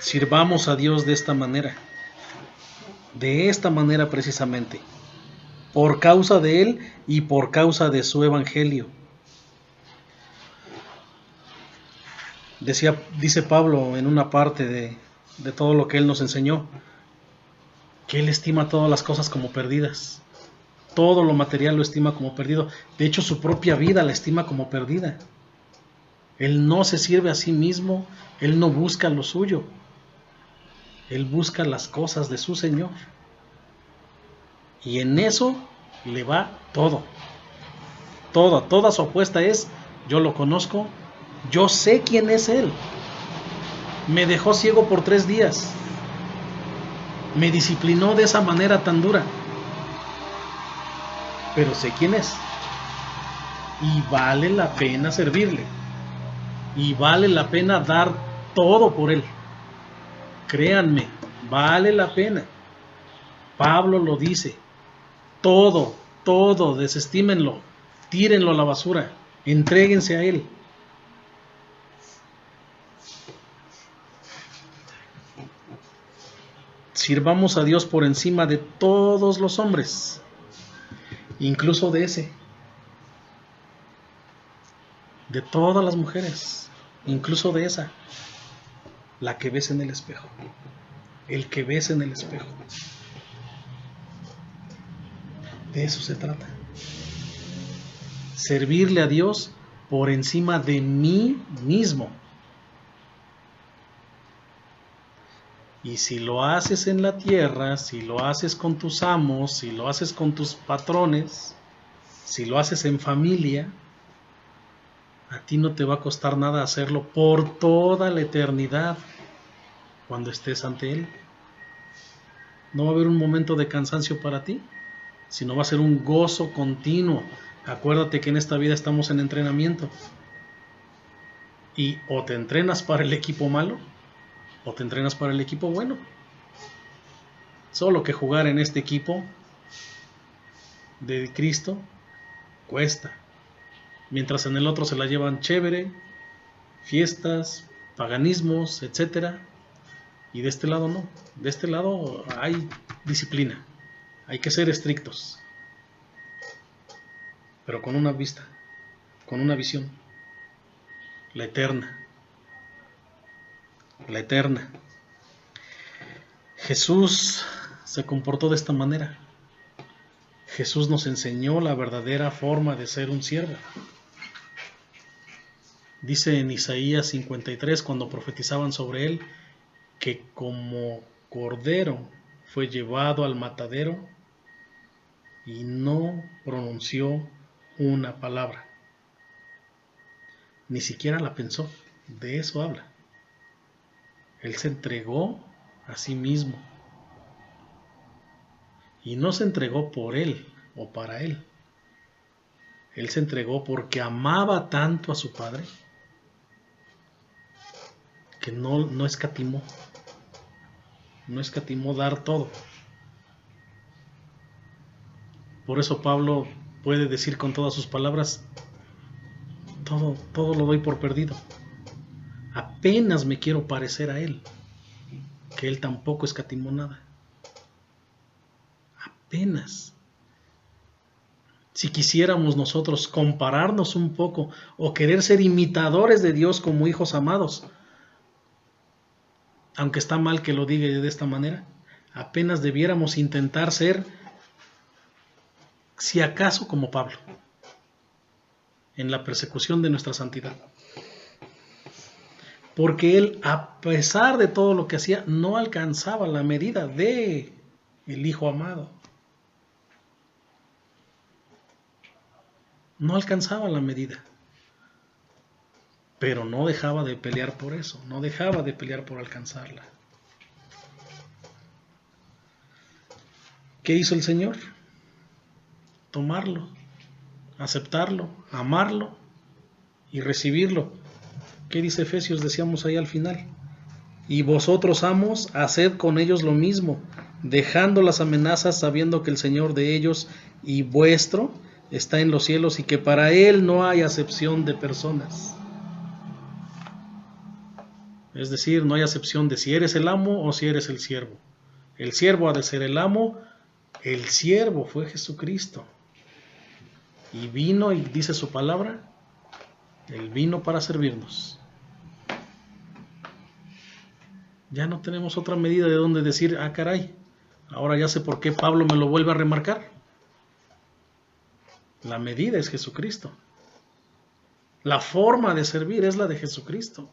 Sirvamos a Dios de esta manera precisamente, por causa de Él y por causa de su Evangelio. Dice Pablo en una parte de todo lo que Él nos enseñó, que Él estima todas las cosas como perdidas. Todo lo material lo estima como perdido. De hecho, su propia vida la estima como perdida. Él no se sirve a sí mismo, Él no busca lo suyo. Él busca las cosas de su Señor. Y en eso le va todo. Toda su apuesta es, yo lo conozco, yo sé quién es él. Me dejó ciego por 3 días. Me disciplinó de esa manera tan dura. Pero sé quién es. Y vale la pena servirle. Y vale la pena dar todo por él. Créanme, vale la pena. Pablo lo dice. Todo, desestímenlo. Tírenlo a la basura. Entréguense a él. Sirvamos a Dios por encima de todos los hombres, incluso de ese, de todas las mujeres, incluso de esa, la que ves en el espejo, el que ves en el espejo. De eso se trata. Servirle a Dios por encima de mí mismo. Y si lo haces en la tierra, si lo haces con tus amos, si lo haces con tus patrones, si lo haces en familia, a ti no te va a costar nada hacerlo por toda la eternidad cuando estés ante Él. No va a haber un momento de cansancio para ti, sino va a ser un gozo continuo. Acuérdate que en esta vida estamos en entrenamiento. Y o te entrenas para el equipo malo, o te entrenas para el equipo bueno. Solo que jugar en este equipo de Cristo cuesta. Mientras en el otro se la llevan chévere, fiestas, paganismos, etcétera. Y de este lado no. De este lado hay disciplina. Hay que ser estrictos. Pero con una vista, con una visión. La eterna. La eterna. Jesús se comportó de esta manera. Jesús nos enseñó la verdadera forma de ser un siervo. Dice en Isaías 53, cuando profetizaban sobre él, que como cordero fue llevado al matadero y no pronunció una palabra. Ni siquiera la pensó. De eso habla. Él se entregó a sí mismo. Y no se entregó por él o para él. Él se entregó porque amaba tanto a su Padre que no escatimó. No escatimó dar todo. Por eso Pablo puede decir con todas sus palabras, todo lo doy por perdido. Apenas me quiero parecer a Él, que Él tampoco escatimó nada. Apenas. Si quisiéramos nosotros compararnos un poco o querer ser imitadores de Dios como hijos amados, aunque está mal que lo diga de esta manera, apenas debiéramos intentar ser, si acaso, como Pablo, en la persecución de nuestra santidad. Porque él, a pesar de todo lo que hacía, no alcanzaba la medida de el Hijo amado. No alcanzaba la medida. Pero no dejaba de pelear por eso, no dejaba de pelear por alcanzarla. ¿Qué hizo el Señor? Tomarlo, aceptarlo, amarlo y recibirlo. ¿Qué dice Efesios? Decíamos ahí al final. Y vosotros, amos, haced con ellos lo mismo, dejando las amenazas, sabiendo que el Señor de ellos y vuestro está en los cielos y que para Él no hay acepción de personas. Es decir, no hay acepción de si eres el amo o si eres el siervo. El siervo ha de ser el amo, el siervo fue Jesucristo. Y vino, y dice su palabra, Él vino para servirnos. Ya no tenemos otra medida de donde decir, ah caray, ahora ya sé por qué Pablo me lo vuelve a remarcar. La medida es Jesucristo. La forma de servir es la de Jesucristo.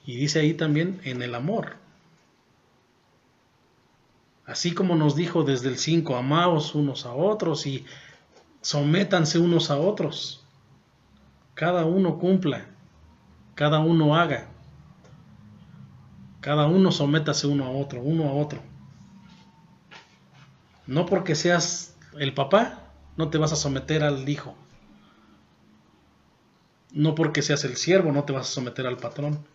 Y dice ahí también en el amor. Así como nos dijo desde el 5, amaos unos a otros y sométanse unos a otros. Cada uno cumpla, cada uno haga, cada uno sométase uno a otro, uno a otro. No porque seas el papá, no te vas a someter al hijo. No porque seas el siervo, no te vas a someter al patrón.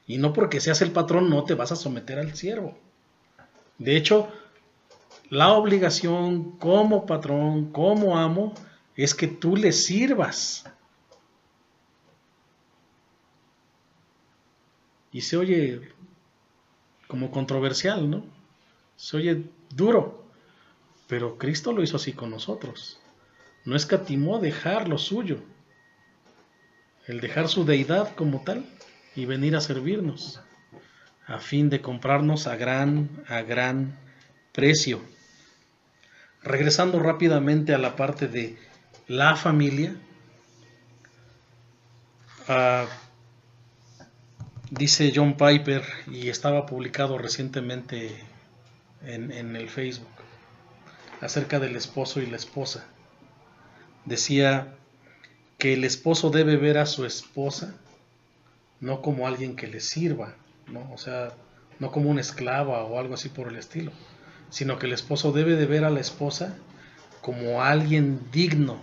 Y no porque seas el patrón, no te vas a someter al siervo. De hecho, la obligación como patrón, como amo, es que tú le sirvas. Y se oye como controversial, ¿no? Se oye duro. Pero Cristo lo hizo así con nosotros. No escatimó dejar lo suyo. El dejar su deidad como tal y venir a servirnos. A fin de comprarnos a gran precio. Regresando rápidamente a la parte de la familia. Dice John Piper, y estaba publicado recientemente en el Facebook, acerca del esposo y la esposa. Decía que el esposo debe ver a su esposa no como alguien que le sirva, ¿no? O sea, no como una esclava o algo así por el estilo, sino que el esposo debe de ver a la esposa como alguien digno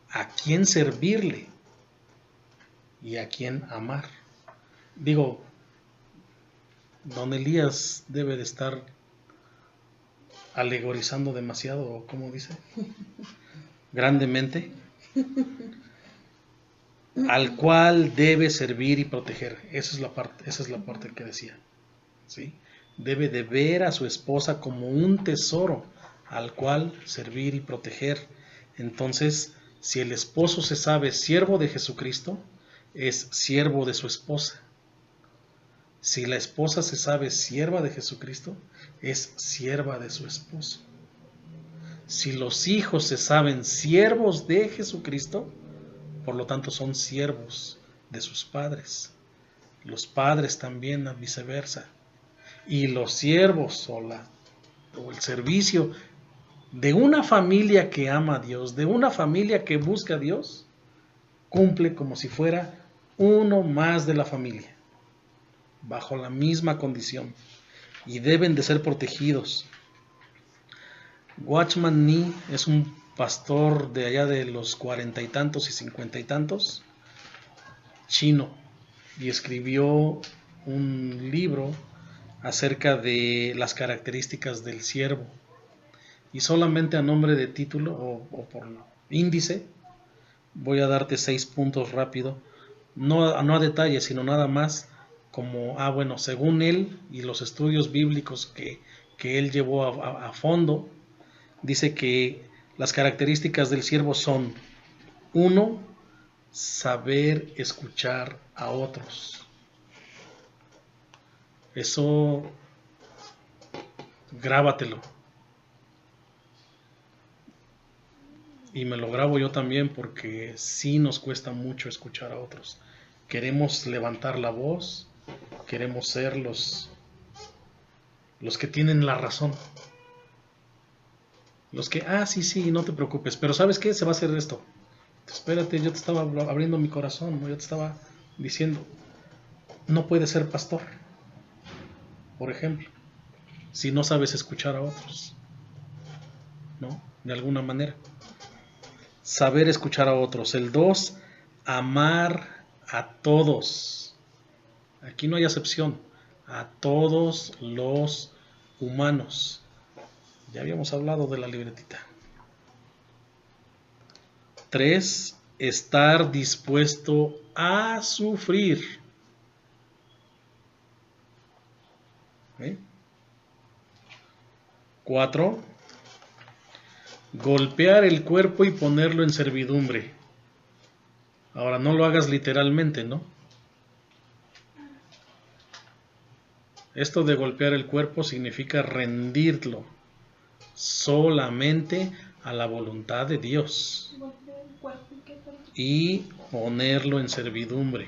a quien servirle y a quien amar. Digo, don Elías debe de estar alegorizando demasiado, ¿cómo dice? Grandemente. Al cual debe servir y proteger. Esa es la parte que decía. ¿Sí? Debe de ver a su esposa como un tesoro al cual servir y proteger. Entonces, si el esposo se sabe siervo de Jesucristo, es siervo de su esposa. Si la esposa se sabe sierva de Jesucristo, es sierva de su esposo. Si los hijos se saben siervos de Jesucristo, por lo tanto son siervos de sus padres. Los padres también viceversa. Y los siervos o el servicio de una familia que ama a Dios, de una familia que busca a Dios, cumple como si fuera uno más de la familia, bajo la misma condición, y deben de ser protegidos. Watchman Nee es un pastor de allá de los 40 y tantos y 50 y tantos, chino, y escribió un libro acerca de las características del siervo, y solamente a nombre de título o por índice voy a darte 6 puntos rápido, no a detalle, sino nada más como, bueno, según él y los estudios bíblicos que él llevó a fondo, dice que las características del siervo son: 1, saber escuchar a otros. Eso, grábatelo. Y me lo grabo yo también, porque sí nos cuesta mucho escuchar a otros. Queremos levantar la voz, queremos ser los que tienen la razón. Los que, sí, no te preocupes, pero ¿sabes qué? Se va a hacer esto. Espérate, yo te estaba abriendo mi corazón, ¿no? Yo te estaba diciendo, no puedes ser pastor, por ejemplo, si no sabes escuchar a otros, ¿no? De alguna manera. Saber escuchar a otros. El 2, amar a todos. Aquí no hay excepción. A todos los humanos. Ya habíamos hablado de la libretita. 3, estar dispuesto a sufrir. 4, golpear el cuerpo y ponerlo en servidumbre. Ahora, no lo hagas literalmente, ¿no? Esto de golpear el cuerpo significa rendirlo solamente a la voluntad de Dios y ponerlo en servidumbre.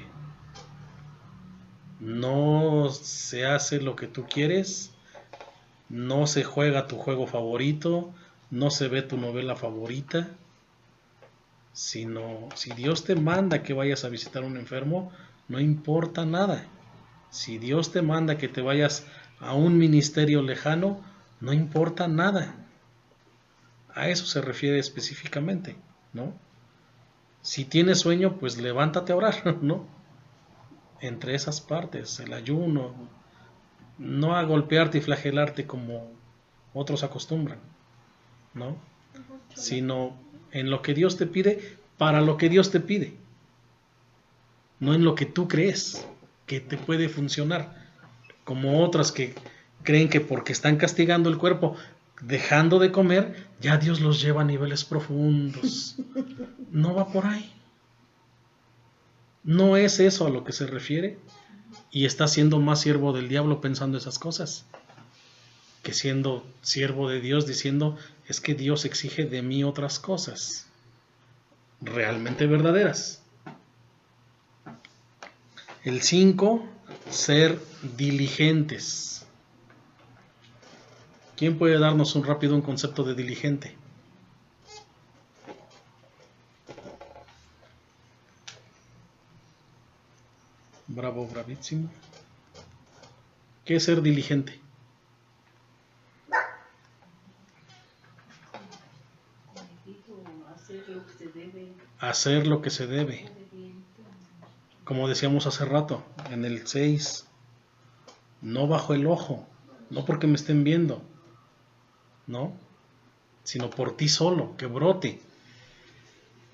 No se hace lo que tú quieres, no se juega tu juego favorito, no se ve tu novela favorita, sino si Dios te manda que vayas a visitar a un enfermo, no importa nada. Si Dios te manda que te vayas a un ministerio lejano, no importa nada. A eso se refiere específicamente, ¿no? Si tienes sueño, pues levántate a orar, ¿no? Entre esas partes, el ayuno, no a golpearte y flagelarte como otros acostumbran, ¿no? Sino en lo que Dios te pide, para lo que Dios te pide, no en lo que tú crees que te puede funcionar, como otras que creen que porque están castigando el cuerpo, dejando de comer, ya Dios los lleva a niveles profundos. No va por ahí. No es eso a lo que se refiere, y está siendo más siervo del diablo pensando esas cosas que siendo siervo de Dios diciendo, es que Dios exige de mí otras cosas realmente verdaderas. El 5, ser diligentes. ¿Quién puede darnos un concepto de diligente? Bravo, bravísimo. ¿Qué es ser diligente? Hacer lo que se debe. Hacer lo que se debe. Como decíamos hace rato, en el 6, no bajo el ojo, no porque me estén viendo, ¿no? Sino por ti solo, que brote.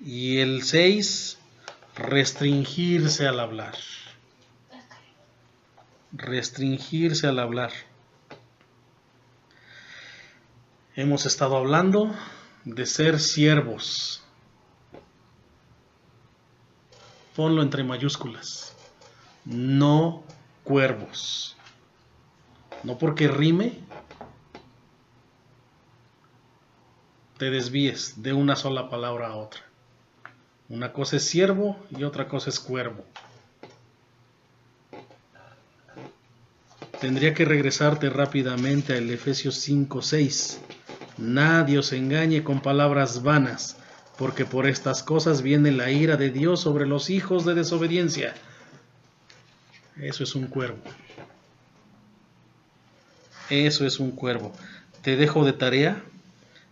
Y el 6, restringirse al hablar. Restringirse al hablar. Hemos estado hablando de ser siervos. Ponlo entre mayúsculas. No cuervos. No porque rime te desvíes de una sola palabra a otra. Una cosa es siervo y otra cosa es cuervo. Tendría que regresarte rápidamente al Efesios 5:6. Nadie os engañe con palabras vanas, porque por estas cosas viene la ira de Dios sobre los hijos de desobediencia. Eso es un cuervo. Eso es un cuervo. Te dejo de tarea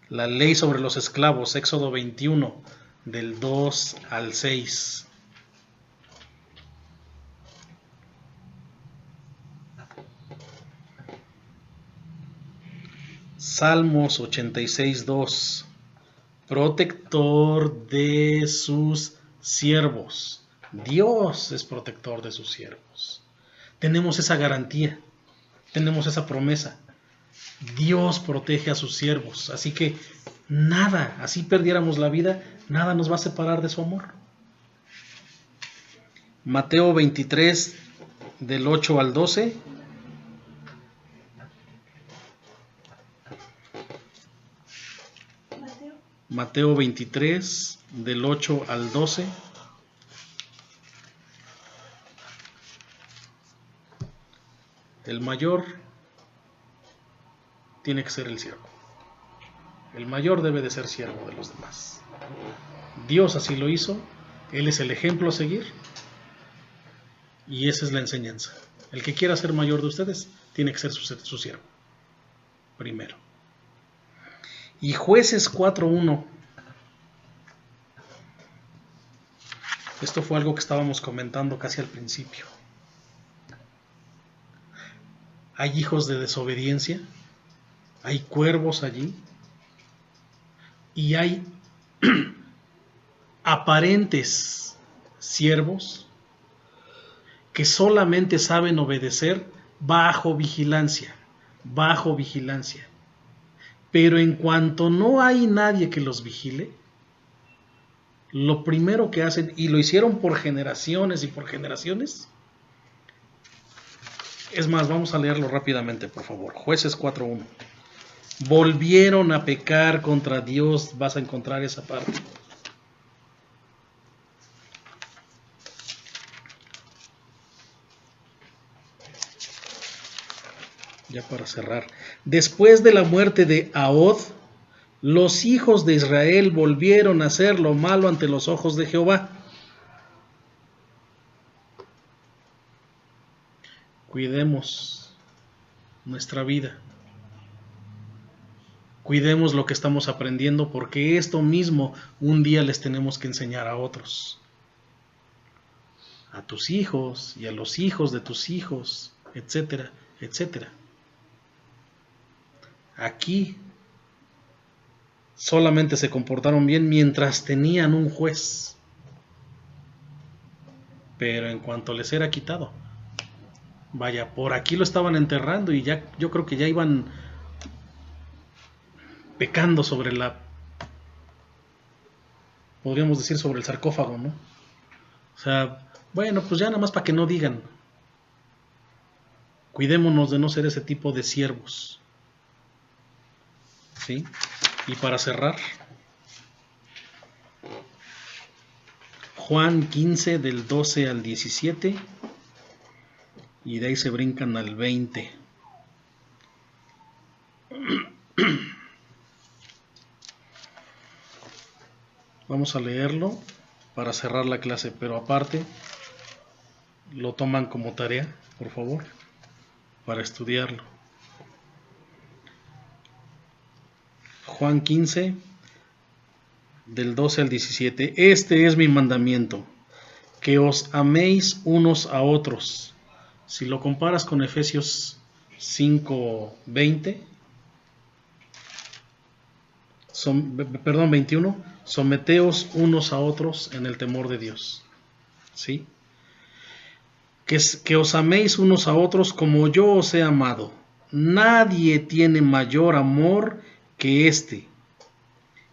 la ley sobre los esclavos, Éxodo 21, del 2 al 6. Salmos 86:2. Protector de sus siervos. Dios es protector de sus siervos. Tenemos esa garantía, tenemos esa promesa. Dios protege a sus siervos, así que nada, así perdiéramos la vida, nada nos va a separar de su amor. Mateo 23, del 8 al 12. Mateo 23, del 8 al 12. El mayor tiene que ser el siervo. El mayor debe de ser siervo de los demás. Dios así lo hizo. Él es el ejemplo a seguir. Y esa es la enseñanza. El que quiera ser mayor de ustedes tiene que ser su siervo. Primero. Y Jueces 4:1. Esto fue algo que estábamos comentando casi al principio. Hay hijos de desobediencia, hay cuervos allí, y hay aparentes siervos que solamente saben obedecer bajo vigilancia, bajo vigilancia. Pero en cuanto no hay nadie que los vigile, lo primero que hacen, y lo hicieron por generaciones y por generaciones, es más, vamos a leerlo rápidamente, por favor. Jueces 4:1. Volvieron a pecar contra Dios, vas a encontrar esa parte. ya para cerrar. Después de la muerte de Ahod, los hijos de Israel volvieron a hacer lo malo ante los ojos de Jehová. Cuidemos nuestra vida. Cuidemos lo que estamos aprendiendo, porque esto mismo un día les tenemos que enseñar a otros. A tus hijos y a los hijos de tus hijos, etcétera, etcétera. Aquí solamente se comportaron bien mientras tenían un juez. Pero en cuanto les era quitado, vaya, por aquí lo estaban enterrando y ya, yo creo que ya iban pecando sobre podríamos decir sobre el sarcófago, ¿no? O sea, bueno, pues ya nada más para que no digan. Cuidémonos de no ser ese tipo de siervos. ¿Sí? Y para cerrar, Juan 15 del 12 al 17 y de ahí se brincan al 20. Vamos a leerlo para cerrar la clase, pero aparte lo toman como tarea, por favor, para estudiarlo. Juan 15, del 12 al 17. Este es mi mandamiento, que os améis unos a otros. Si lo comparas con Efesios 5:20, 21, someteos unos a otros en el temor de Dios. ¿Sí? Que os améis unos a otros como yo os he amado. Nadie tiene mayor amor que este,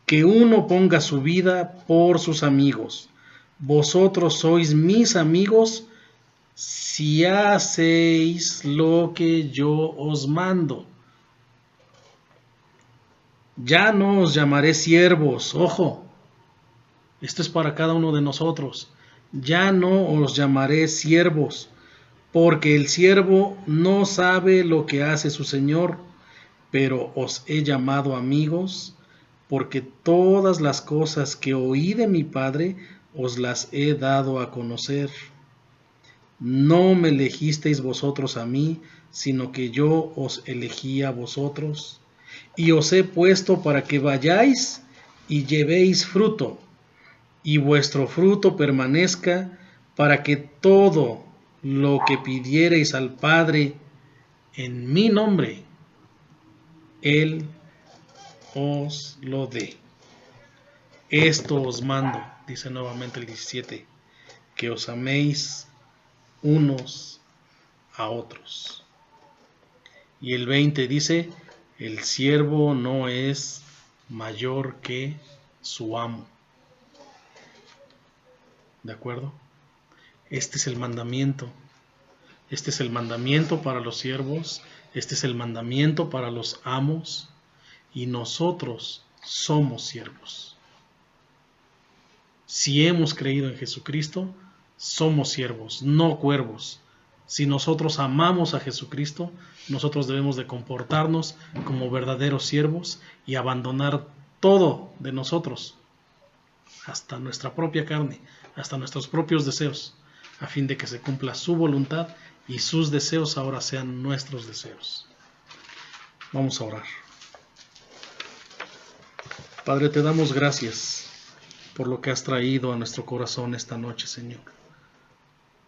que uno ponga su vida por sus amigos. Vosotros sois mis amigos si hacéis lo que yo os mando. Ya no os llamaré siervos, ojo, esto es para cada uno de nosotros. Ya no os llamaré siervos, porque el siervo no sabe lo que hace su señor, pero os he llamado amigos, porque todas las cosas que oí de mi Padre os las he dado a conocer. No me elegisteis vosotros a mí, sino que yo os elegí a vosotros, y os he puesto para que vayáis y llevéis fruto, y vuestro fruto permanezca, para que todo lo que pidiereis al Padre en mi nombre, Él os lo dé. Esto os mando, dice nuevamente el 17, que os améis unos a otros. Y el 20 dice, el siervo no es mayor que su amo. ¿De acuerdo? Este es el mandamiento. Este es el mandamiento para los siervos. Este es el mandamiento para los amos. Y nosotros somos siervos. Si hemos creído en Jesucristo, somos siervos, no cuervos. Si nosotros amamos a Jesucristo, nosotros debemos de comportarnos como verdaderos siervos y abandonar todo de nosotros, hasta nuestra propia carne, hasta nuestros propios deseos, a fin de que se cumpla su voluntad y sus deseos ahora sean nuestros deseos. Vamos a orar. Padre, te damos gracias por lo que has traído a nuestro corazón esta noche, Señor.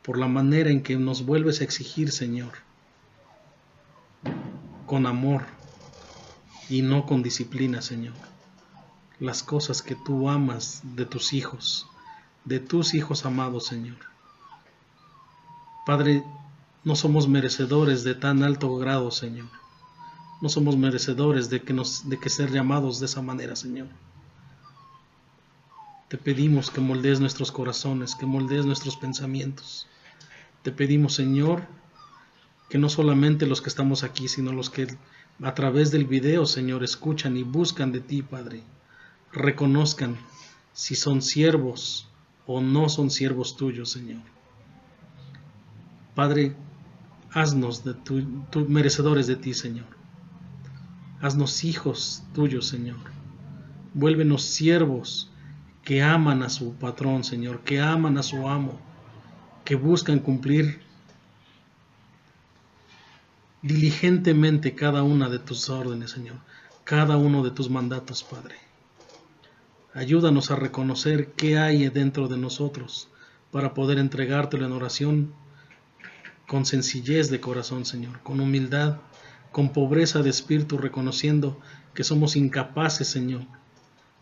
Por la manera en que nos vuelves a exigir, Señor, con amor y no con disciplina, Señor, las cosas que tú amas de tus hijos amados, Señor. Padre, no somos merecedores de tan alto grado, Señor. No somos merecedores de que ser llamados de esa manera, Señor. Te pedimos que moldees nuestros corazones, que moldees nuestros pensamientos. Te pedimos, Señor, que no solamente los que estamos aquí, sino los que a través del video, Señor, escuchan y buscan de ti, Padre, reconozcan si son siervos o no son siervos tuyos, Señor. Padre, haznos merecedores de ti, Señor. Haznos hijos tuyos, Señor. Vuélvenos siervos que aman a su patrón, Señor, que aman a su amo, que buscan cumplir diligentemente cada una de tus órdenes, Señor, cada uno de tus mandatos, Padre. Ayúdanos a reconocer qué hay dentro de nosotros para poder entregártelo en oración con sencillez de corazón, Señor, con humildad, con pobreza de espíritu, reconociendo que somos incapaces, Señor,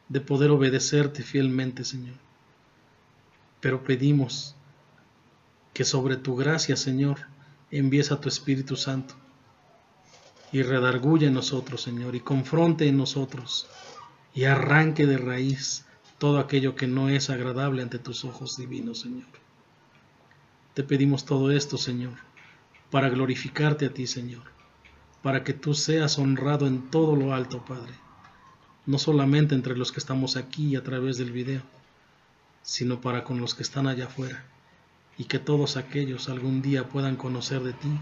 de poder obedecerte fielmente, Señor. Pero pedimos que sobre tu gracia, Señor, envíes a tu Espíritu Santo y redarguya en nosotros, Señor, y confronte en nosotros y arranque de raíz todo aquello que no es agradable ante tus ojos divinos, Señor. Te pedimos todo esto, Señor, para glorificarte a ti, Señor, para que tú seas honrado en todo lo alto, Padre, no solamente entre los que estamos aquí a través del video, sino para con los que están allá afuera, y que todos aquellos algún día puedan conocer de ti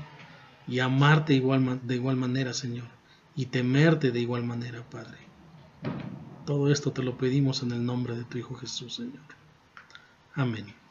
y amarte de igual manera, Señor, y temerte de igual manera, Padre. Todo esto te lo pedimos en el nombre de tu Hijo Jesús, Señor. Amén.